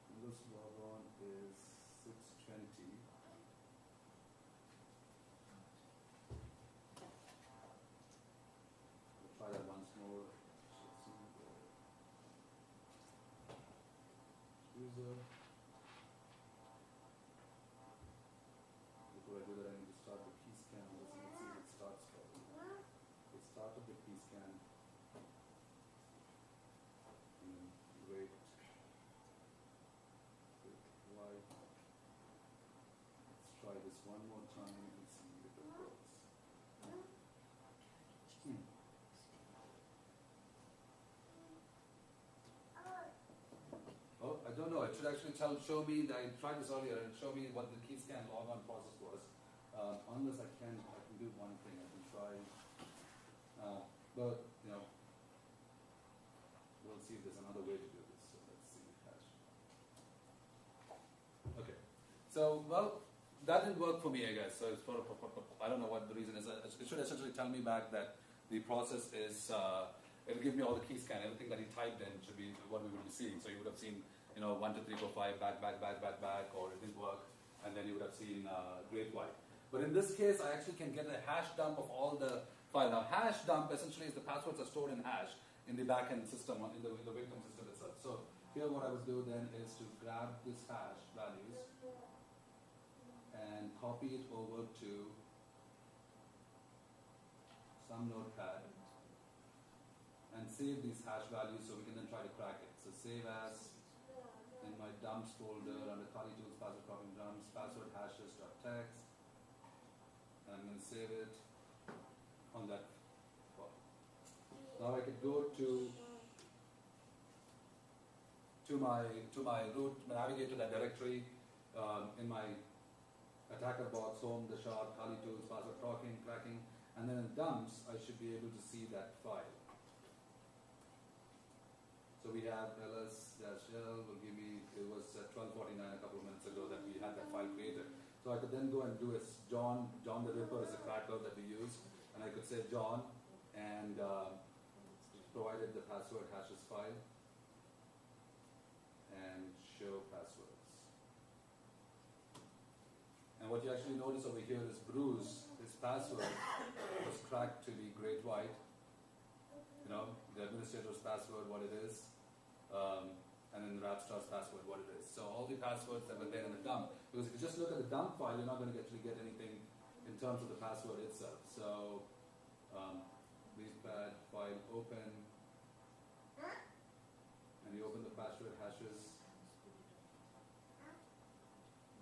Windows logon is 620. We'll try that once more. Should see the user. Before I do that, I need to start the key scan. Let's see if it starts probably. It started the key scan. And then wait. White. Let's try this one more time and see if it works. Oh, I don't know. It should actually show me that I tried this earlier and show me what the keyscan logon process was. Unless I can do one thing. I can try. But you know, we'll see if there's another way to do this. So let's see. Hash. Okay. So well, that didn't work for me, I guess. So it's I don't know what the reason is. It should essentially tell me back that the process is. It'll give me all the key scan. Everything that he typed in should be what we would be seeing. So you would have seen, 1, 2, 3, 4, 5, back, or it didn't work, and then you would have seen great white. But in this case, I actually can get a hash dump of all the file. Now, hash dump essentially is the passwords are stored in hash in the backend system, in the victim system itself. So here what I would do then is to grab this hash values and copy it over to some notepad and save these hash values so we can then try to crack it. So save as in my dumps folder under Kali Tools password copying dumps password hashes.txt, and I'm going to save it on that file. Now I could go to my root, navigate to that directory in my attacker box, home, the shard, Kali Tools, password cracking, and then in dumps I should be able to see that file. So we have ls-l will give me, it was 12:49 a couple of minutes ago that we had that file created. So I could then go and do a John the Ripper is a cracker that we use, and I could say John and provided the password hashes file and show passwords. And what you actually notice over here is Bruce, his password was cracked to be great white. You know, the administrator's password, what it is, and then the Rapstar's password, what it is. So all the passwords that were there in the dump, because if you just look at the dump file, you're not going to actually get anything in terms of the password itself. So, leastpad file open, and you open the password hashes.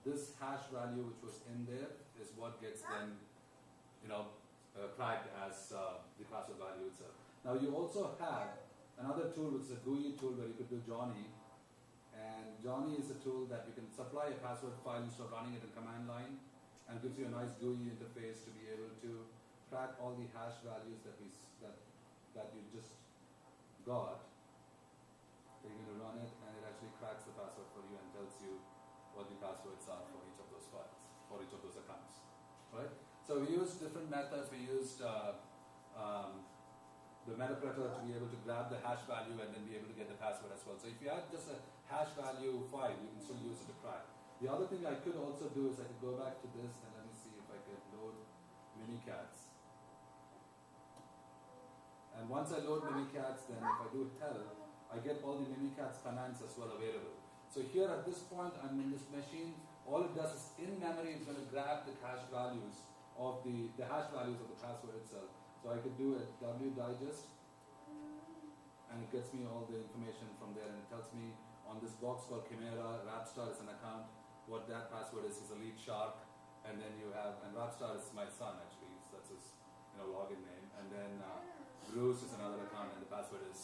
This hash value which was in there is what gets then, cracked as the password value itself. Now you also have another tool which is a GUI tool where you could do Johnny, and Johnny is a tool that you can supply a password file instead of running it in command line, and gives you a nice GUI interface to be able to crack all the hash values that you just got. So you're going to run it, and it actually cracks the password for you and tells you what the passwords are for each of those files, for each of those accounts, right? So we used different methods. We used the metapreter to be able to grab the hash value and then be able to get the password as well. So if you had just a hash value file, you can still use it to crack. The other thing I could also do is I could go back to this and let me see if I can load mimikatz. And once I load mimikatz, then if I do help, I get all the mimikatz commands as well available. So here at this point, I'm in this machine. All it does is in memory, it's going to grab the hash values of the hash values of the password itself. So I could do a wdigest, and it gets me all the information from there, and it tells me on this box called Chimera, Rapstar is an account, what that password is a lead shark, and then you have, and Rapstar is my son actually, so that's his login name, and then Bruce is another account, and the password is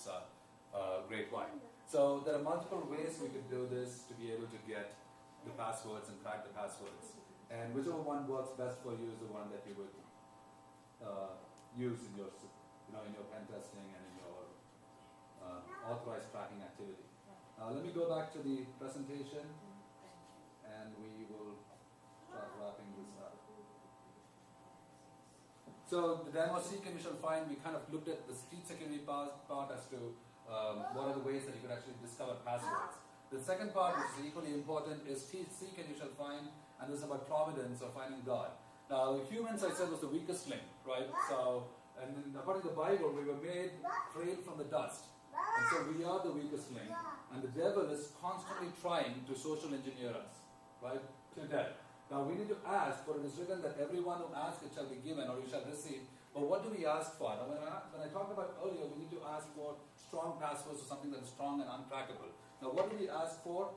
Great White. So there are multiple ways we could do this to be able to get the passwords and crack the passwords, and whichever one works best for you is the one that you would use in your, in your pen testing and in your authorized tracking activity. Let me go back to the presentation, and we will start wrapping this up. So the demo seek and we shall find, we kind of looked at the street security part as to what are the ways that you could actually discover passwords. The second part, which is equally important, is seek and you shall find, and this is about providence or finding God. Now, humans, I said, was the weakest link, right? So, and then according to the Bible, we were made frail from the dust. And so we are the weakest link. And the devil is constantly trying to social engineer us, right? To death. Now, we need to ask, for it is written that everyone who asks it shall be given, or you shall receive. But what do we ask for? Now, when I talked about earlier, we need to ask for strong passwords or something that is strong and uncrackable. Now, what do we ask for?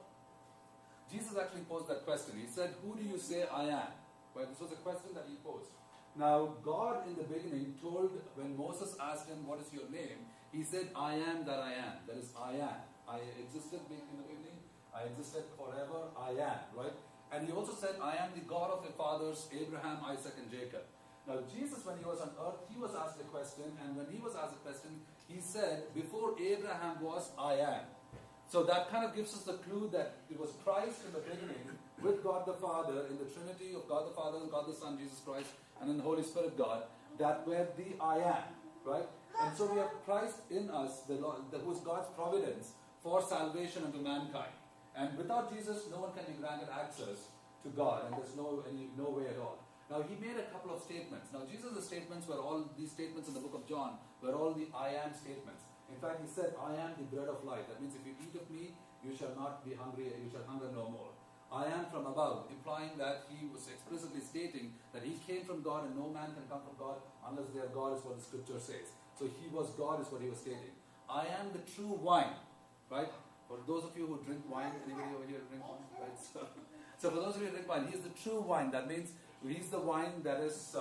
Jesus actually posed that question. He said, "Who do you say I am?" Well, this was a question that he posed. Now, God in the beginning told, when Moses asked him, "What is your name?" he said, "I am that I am." That is, I am. I existed in the beginning. I existed forever. I am, right? And he also said, "I am the God of your fathers, Abraham, Isaac, and Jacob." Now, Jesus, when he was on earth, he was asked a question, and when he was asked a question, he said, "Before Abraham was, I am." So that kind of gives us the clue that it was Christ in the beginning with God the Father, in the Trinity of God the Father, God the Son, Jesus Christ, and then the Holy Spirit God, that were the I am, right? And so we have Christ in us, who is God's providence for salvation unto mankind. And without Jesus, no one can be granted access to God, and there's no way at all. Now, he made a couple of statements. Now, Jesus' statements were all, these statements in the book of John, were all the I am statements. In fact, he said, "I am the bread of life." That means if you eat of me, you shall not be hungry, you shall hunger no more. I am from above, implying that he was explicitly stating that he came from God and no man can come from God unless their God is what the scripture says. So he was God is what he was stating. I am the true wine, right? For those of you who drink wine, anybody over here drink wine? Right? So for those of you who drink wine, he is the true wine. That means he's the wine that is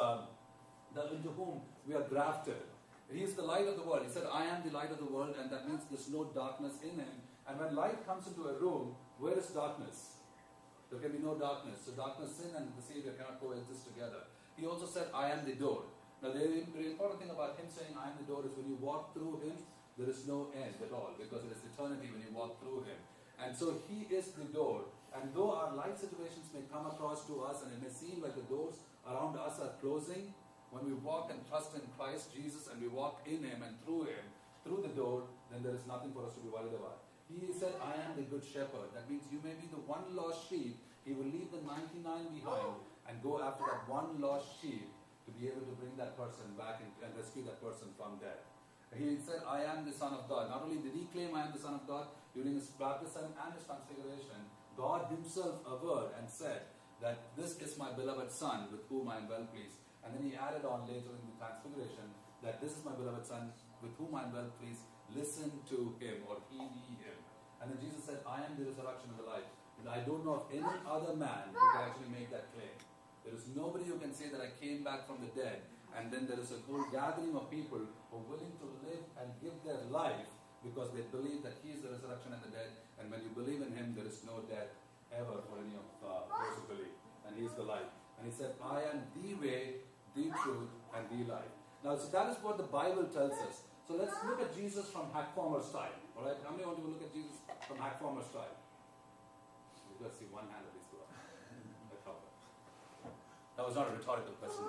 into whom we are grafted. He is the light of the world. He said, I am the light of the world, and that means there's no darkness in him. And when light comes into a room, where is darkness? There can be no darkness. So darkness, sin, and the Savior cannot coexist together. He also said, I am the door. Now the important thing about him saying, I am the door, is when you walk through him, there is no end at all, because it is eternity when you walk through him. And so he is the door. And though our life situations may come across to us, and it may seem like the doors around us are closing, when we walk and trust in Christ Jesus, and we walk in him and through the door, then there is nothing for us to be worried about. He said, I am the good shepherd. That means you may be the one lost sheep. He will leave the 99 behind and go after that one lost sheep to be able to bring that person back and rescue that person from death. He said, I am the Son of God. Not only did he claim I am the Son of God during his baptism and his transfiguration, God himself averred and said that this is my beloved Son with whom I am well pleased. And then he added on later in the transfiguration that this is my beloved Son with whom I am well pleased. Listen to him, or heed ye him. And then Jesus said, I am the resurrection and the life. And I don't know of any other man who can actually make that claim. There is nobody who can say that I came back from the dead. And then there is a whole gathering of people who are willing to live and give their life because they believe that he is the resurrection and the dead. And when you believe in him, there is no death ever for any of those who believe. And he is the life. And he said, I am the way, the truth, and the life. Now, so that is what the Bible tells us. So let's look at Jesus from HackFormers style. All right? How many want to look at Jesus from HackFormers style? You've got to see one hand at least go up. That was not a rhetorical question.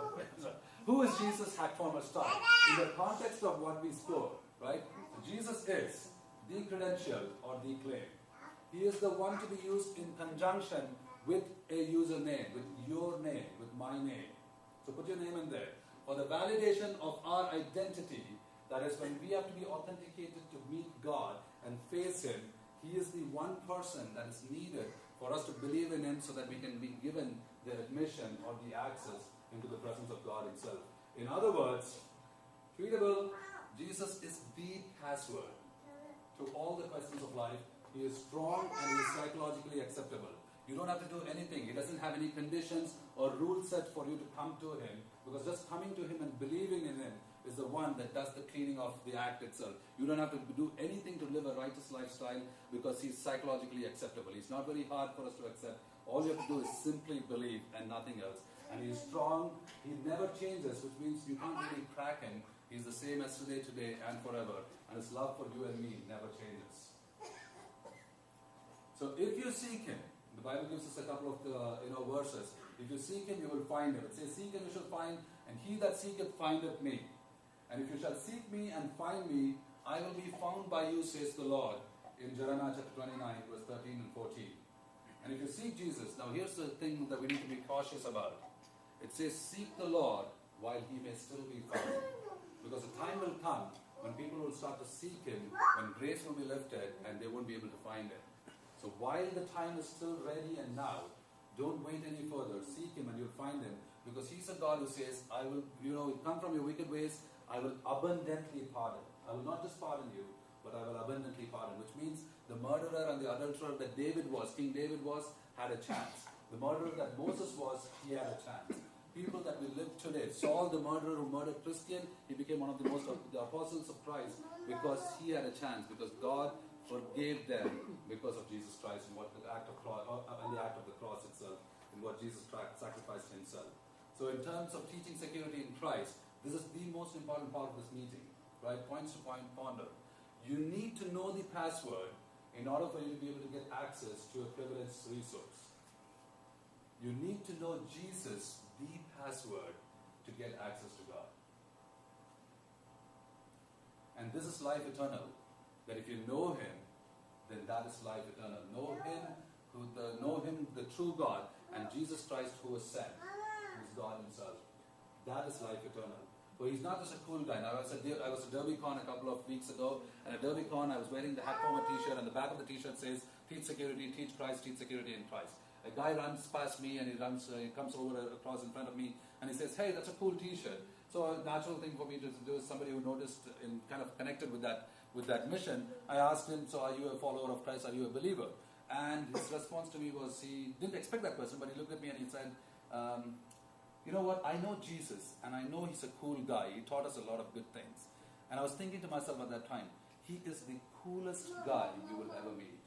Who is Jesus HackFormers style? In the context of what we spoke, right? So Jesus is the credential or the claim. He is the one to be used in conjunction with a username, with your name, with my name. So put your name in there. For the validation of our identity, that is when we have to be authenticated to meet God and face him, he is the one person that is needed for us to believe in him so that we can be given the admission or the access into the presence of God himself. In other words, treatable, Jesus is the password to all the questions of life. He is strong and he is psychologically acceptable. You don't have to do anything. He doesn't have any conditions or rules set for you to come to him, because just coming to him and believing in him is the one that does the cleaning of the act itself. You don't have to do anything to live a righteous lifestyle because he's psychologically acceptable. He's not very hard for us to accept. All you have to do is simply believe and nothing else. And he's strong. He never changes, which means you can't really crack him. He's the same yesterday, today, and forever. And his love for you and me never changes. So if you seek him, the Bible gives us a couple of verses. If you seek him, you will find him. It says, seek and you shall find, and he that seeketh findeth me. And if you shall seek me and find me, I will be found by you, says the Lord, in Jeremiah chapter 29, verse 13 and 14. And if you seek Jesus, now here's the thing that we need to be cautious about. It says, seek the Lord while he may still be found. Because a time will come when people will start to seek him, when grace will be lifted, and they won't be able to find him. So while the time is still ready and now, don't wait any further. Seek him and you'll find him. Because he's a God who says, I will, come from your wicked ways, I will abundantly pardon. I will not just pardon you, but I will abundantly pardon. Which means the murderer and the adulterer that King David was, had a chance. The murderer that Moses was, he had a chance. People that we live today, Saul, the murderer who murdered Christian, he became one of the most of the apostles of Christ because he had a chance, because God forgave them because of Jesus Christ and what the act of the cross itself, and what Jesus sacrificed himself. So in terms of teaching security in Christ, this is the most important part of this meeting, right? Points to ponder. You need to know the password in order for you to be able to get access to a privileged resource. You need to know Jesus, the password, to get access to God. And this is life eternal. That if you know him, then that is life eternal. Know him, the true God, and Jesus Christ who was sent, who is God himself. That is life eternal. But he's not just a cool guy. Now, I was at DerbyCon a couple of weeks ago, and at DerbyCon I was wearing the HackFormer t-shirt, and the back of the t-shirt says, teach security, teach Christ, teach security in Christ. A guy runs past me and he comes over across in front of me and he says, hey, that's a cool t-shirt. So a natural thing for me to do is somebody who noticed and kind of connected with that mission. I asked him, so are you a follower of Christ? Are you a believer? And his response to me was, he didn't expect that question, but he looked at me and he said, you know what, I know Jesus and I know he's a cool guy. He taught us a lot of good things. And I was thinking to myself at that time, he is the coolest guy you will ever meet.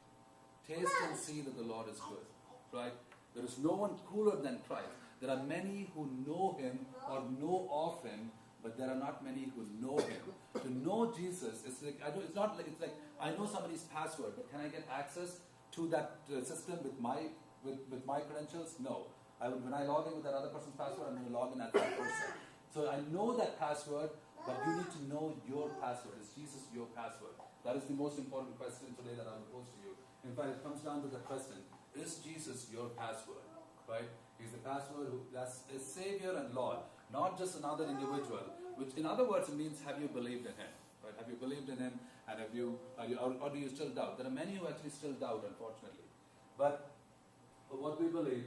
Taste and see that the Lord is good. Right? There is no one cooler than Christ. There are many who know him or know of him, but there are not many who know him. To know Jesus, it's like I know somebody's password, but can I get access to that system with my credentials? No. When I log in with that other person's password, I'm going to log in at that person. So I know that password, but you need to know your password. Is Jesus your password? That is the most important question today that I will pose to you. In fact, it comes down to the question, is Jesus your password? Right? He's the password that's a Savior and Lord, not just another individual, which in other words it means, have you believed in him? Right? Have you believed in him, and or do you still doubt? There are many who actually still doubt, unfortunately. But what we believe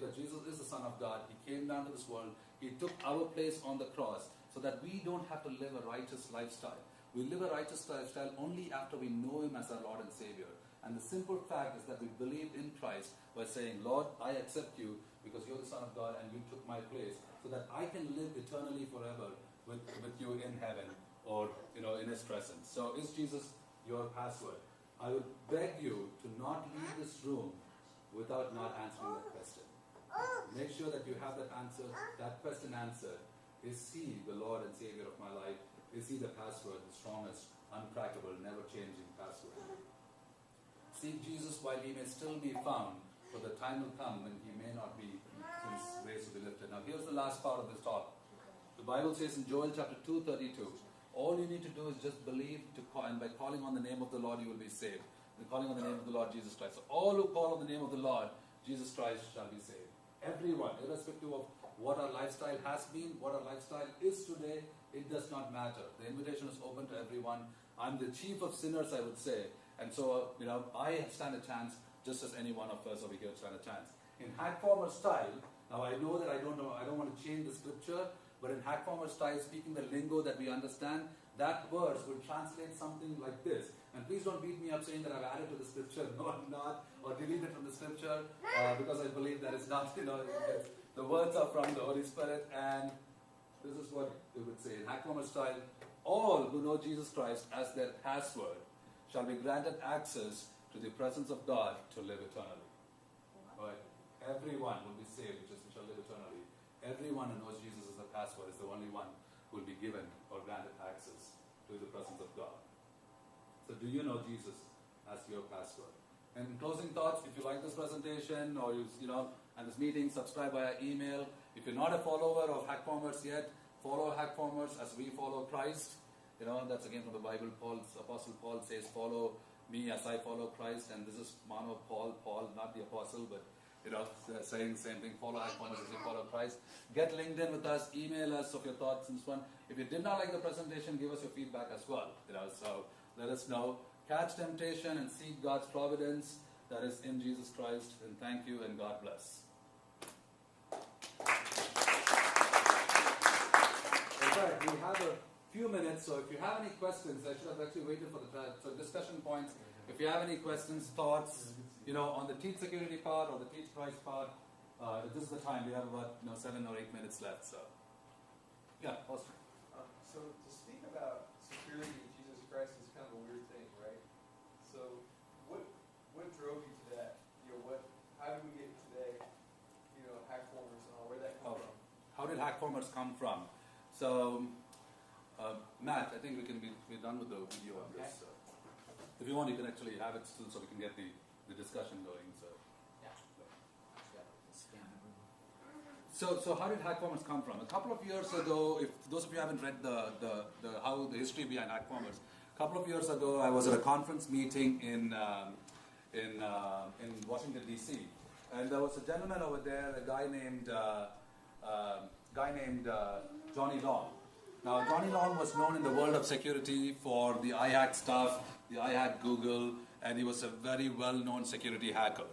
that Jesus is the Son of God. He came down to this world. He took our place on the cross so that we don't have to live a righteous lifestyle. We live a righteous lifestyle only after we know him as our Lord and Savior. And the simple fact is that we believe in Christ by saying, Lord, I accept you because you're the Son of God and you took my place so that I can live eternally forever with you in heaven or in his presence. So is Jesus your password? I would beg you to not leave this room without not answering that question. Make sure that you have that question answered. Is he the Lord and Savior of my life? Is he the password, the strongest, uncrackable, never-changing password? Seek Jesus while he may still be found, for the time will come when he may not be, since grace will be lifted. Now here's the last part of this talk. The Bible says in Joel chapter 2:32, all you need to do is just believe, and by calling on the name of the Lord you will be saved. And calling on the name of the Lord Jesus Christ. So all who call on the name of the Lord Jesus Christ shall be saved. Everyone, irrespective of what our lifestyle has been, what our lifestyle is today, it does not matter. The invitation is open to everyone. I'm the chief of sinners, I would say. And so, I stand a chance just as any one of us over here stand a chance. In HackFormers style, now I know that I don't want to change the scripture, but in HackFormers style, speaking the lingo that we understand, that verse will translate something like this. And please don't beat me up saying that I've added to the scripture. No, I'm not. Or deleted from the scripture, because I believe that it's not, the words are from the Holy Spirit. And this is what it would say in HackFormers style. All who know Jesus Christ as their password shall be granted access to the presence of God to live eternally. Right? Everyone will be saved, which shall live eternally. Everyone who knows Jesus as a password is the only one who will be given or granted access to the presence of God. So do you know Jesus as your password? And in closing thoughts, if you like this presentation or and this meeting, subscribe via email. If you're not a follower of HackFormers yet, follow HackFormers as we follow Christ. That's again from the Bible. Apostle Paul says, follow me as I follow Christ. And this is Mano, Paul, not the apostle, but saying the same thing. Follow HackFormers as you follow Christ. Get linked in with us. Email us of your thoughts in this one. If you did not like the presentation, give us your feedback as well. So let us know. Catch temptation and seek God's providence that is in Jesus Christ. And thank you and God bless. In fact, we have a few minutes, so if you have any questions, I should have actually waited for the discussion points. If you have any questions, thoughts, on the teach security part or the teach Christ part, this is the time. We have about 7 or 8 minutes left. So, yeah, Austin. So to speak about security in Jesus Christ is kind of a weird thing, right? So what drove you to that? How did we get today? HackFormers and all. Where did that come from? How did HackFormers come from? So, Matt, I think we're done with the video on this. So. If you want, you can actually have it still so we can get the discussion going. So how did HackFormers come from? A couple of years ago, if those of you haven't read the history behind HackFormers, a couple of years ago I was at a conference meeting in Washington D.C. and there was a gentleman over there, a guy named Johnny Long. Now Johnny Long was known in the world of security for the iHack stuff, the iHack Google, and he was a very well-known security hacker,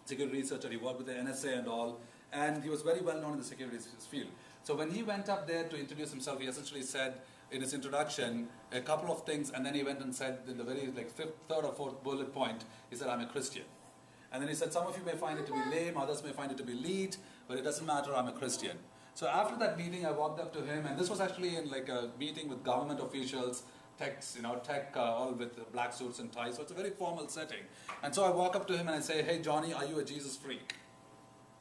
security researcher. He worked with the NSA and all, and he was very well-known in the security field. So when he went up there to introduce himself, he essentially said in his introduction a couple of things, and then he went and said in the very third or fourth bullet point, he said, "I'm a Christian." And then he said, "Some of you may find it to be lame, others may find it to be elite, but it doesn't matter, I'm a Christian." So after that meeting, I walked up to him, and this was actually in like a meeting with government officials, tech, all with black suits and ties, so it's a very formal setting. And so I walk up to him and I say, "Hey Johnny, are you a Jesus freak?"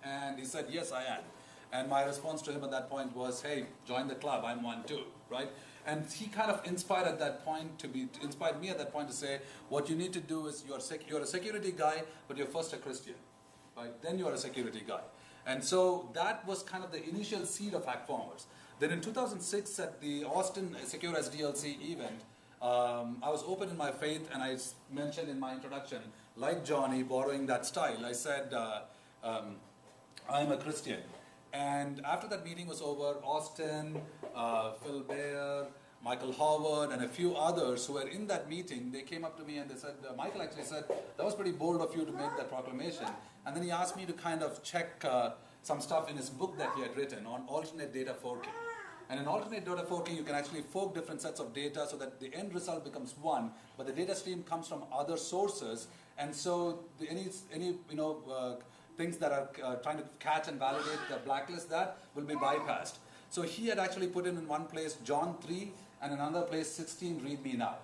And he said, "Yes, I am." And my response to him at that point was, "Hey, join the club, I'm one too," right? And he kind of inspired me at that point to say, what you need to do is you're a security guy, but you're first a Christian, right? Then you're a security guy. And so that was kind of the initial seed of HackFormers. Then in 2006 at the Austin Secure SDLC event, I was open in my faith, and I mentioned in my introduction, like Johnny, borrowing that style, I said, "I'm a Christian." And after that meeting was over, Austin, Phil Baer, Michael Howard, and a few others who were in that meeting, they came up to me and they said, Michael actually said, "That was pretty bold of you to make that proclamation." And then he asked me to kind of check some stuff in his book that he had written on alternate data forking. And in alternate data forking, you can actually fork different sets of data so that the end result becomes one, but the data stream comes from other sources. And so any things that are trying to catch and validate the blacklist, that will be bypassed. So he had actually put in one place John 3 and in another place 16 read me now.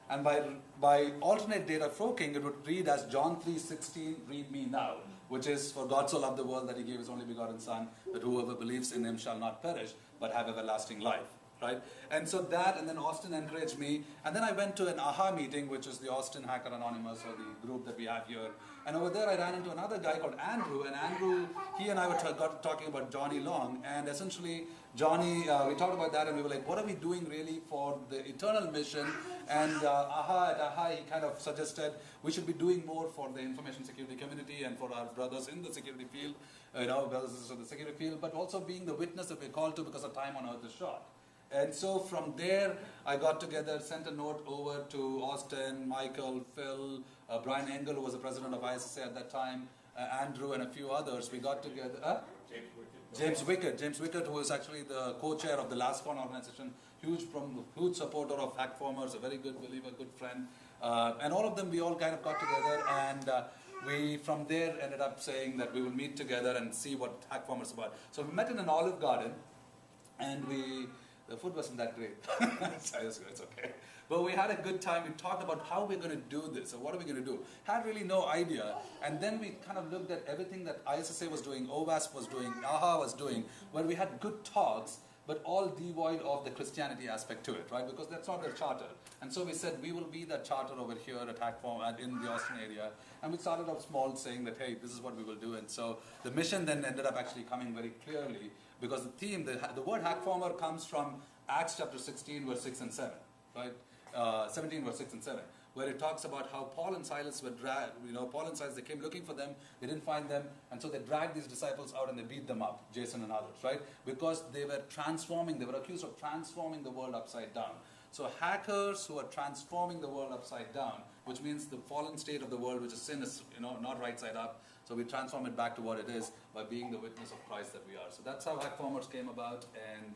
And by alternate data forking, it would read as John 3:16 read me now, which is, "For God so loved the world that he gave his only begotten Son, that whoever believes in him shall not perish, but have everlasting life." Right? And so that, and then Austin encouraged me, and then I went to an AHA meeting, which is the Austin Hacker Anonymous, or the group that we have here. And over there I ran into another guy called Andrew, and Andrew, he and I got talking about Johnny Long, and essentially Johnny, we talked about that, and we were like, what are we doing really for the eternal mission? And at AHA, he kind of suggested we should be doing more for the information security community and for our brothers in the security field, brothers in the security field, but also being the witness that we're called to because our time on earth is short. And so from there, I got together, sent a note over to Austin, Michael, Phil, Brian Engel, who was the president of ISSA at that time, Andrew, and a few others. We got together. James Wickett, who is actually the co-chair of the LastCon organization, huge supporter of HackFormers, a very good believer, good friend. And all of them, we all kind of got together, and we from there ended up saying that we will meet together and see what HackFormers is about. So we met in an Olive Garden, and the food wasn't that great. It's okay. But we had a good time. We talked about how we're going to do this, or what are we going to do. Had really no idea. And then we kind of looked at everything that ISSA was doing, OWASP was doing, AHA was doing, where we had good talks, but all devoid of the Christianity aspect to it, right? Because that's not their charter. And so we said, we will be that charter over here at HackFormers in the Austin area. And we started off small, saying that, hey, this is what we will do. And so the mission then ended up actually coming very clearly, because the theme, the word HackFormer comes from Acts chapter 16, verse 6 and 7, right? 17, verse 6 and 7, where it talks about how Paul and Silas were dragged. Paul and Silas, they came looking for them, they didn't find them, and so they dragged these disciples out and they beat them up, Jason and others, right? Because they were accused of transforming the world upside down. So hackers who are transforming the world upside down, which means the fallen state of the world, which is sin, is not right side up. So we transform it back to what it is by being the witness of Christ that we are. So that's how HackFormers came about, and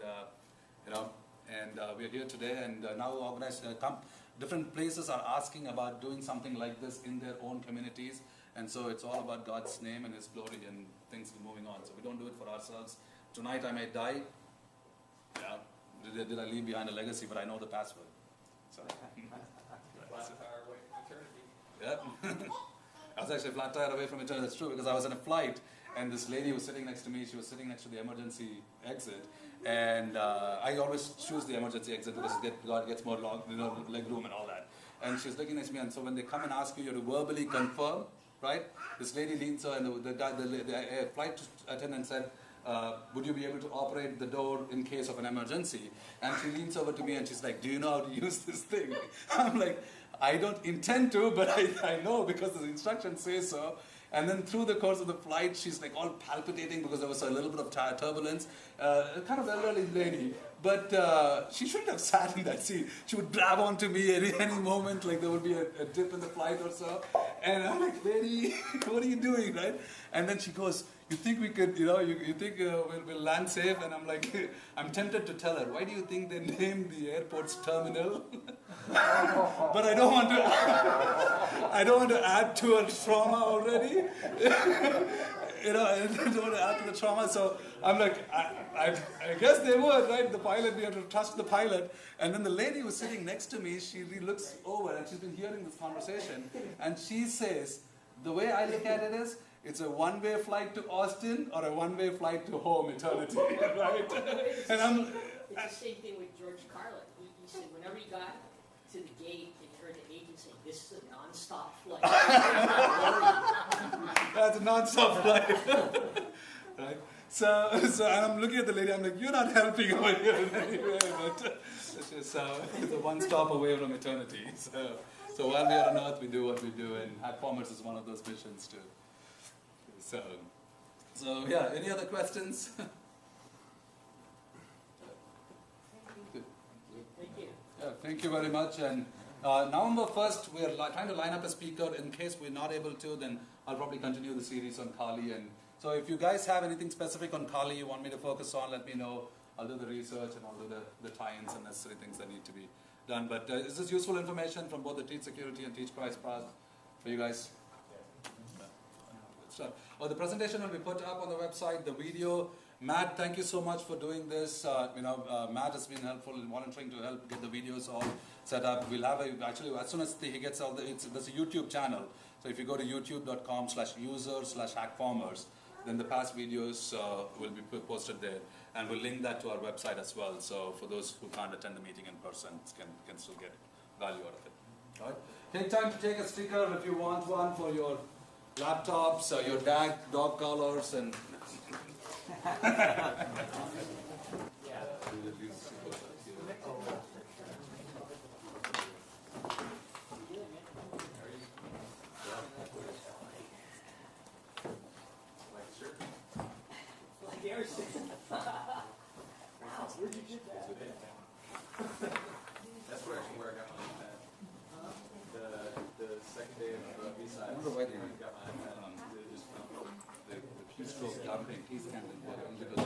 we're here today, and now organized. Different places are asking about doing something like this in their own communities, and so it's all about God's name and His glory, and things are moving on. So we don't do it for ourselves. Tonight I may die. Yeah, did I leave behind a legacy? But I know the password. So. Flat tire away from eternity. Yeah. I was actually a flat tire away from eternity. That's true, because I was in a flight, and this lady was sitting next to me. She was sitting next to the emergency exit, and I always choose the emergency exit because God gets more leg room and all that. And she's looking next to me, and so when they come and ask you, you have to verbally confirm, right? This lady leans over, and the flight attendant said, would you be able to operate the door in case of an emergency? And she leans over to me and she's like, do you know how to use this thing? I'm like, I don't intend to, but I know because the instructions say so. And then through the course of the flight, she's like all palpitating because there was a little bit of turbulence. Kind of elderly lady, but she shouldn't have sat in that seat. She would grab onto me at any moment, like there would be a dip in the flight or so. And I'm like, lady, what are you doing, right? And then she goes, you think we could, you think we'll land safe? And I'm like, I'm tempted to tell her, why do you think they named the airport's terminal? But I don't want to add to her trauma already. I don't want to add to the trauma. So I'm like, I guess they would, right? The pilot, we have to trust the pilot. And then the lady who's sitting next to me, she looks over and she's been hearing this conversation. And she says, the way I look at it is, it's a one-way flight to Austin or a one-way flight to home eternity, right? And I'm... It's the same thing with George Carlin. He said whenever he got to the gate and he heard the agent say, this is a non-stop flight. That's a non-stop flight. Right? So and I'm looking at the lady, I'm like, you're not helping over here in any way, but it's just it's a one stop away from eternity. So while we are on earth, we do what we do, and HackFormers is one of those missions too. So yeah, any other questions? Thank you. Yeah, thank you very much. And November 1st, we're trying to line up a speaker. In case we're not able to, then I'll probably continue the series on Kali. And so if you guys have anything specific on Kali you want me to focus on, let me know. I'll do the research and I'll do the tie-ins and necessary things that need to be done. But is this useful information from both the Teach Security and Teach Price path for you guys? Good stuff. The presentation will be put up on the website, the video. Matt, thank you so much for doing this. Matt has been helpful in volunteering to help get the videos all set up. We'll have actually, as soon as he gets all there's a YouTube channel. So if you go to youtube.com/user/hackformers, then the past videos will be posted there. And we'll link that to our website as well. So for those who can't attend the meeting in person, can still get value out of it. All right? Take time to take a sticker if you want one for your laptops, your dog collars, and Where'd you get that? That's where I got my iPad. The second day of B-side. I wonder why they got my iPad. the keystroke dumping, keys can't because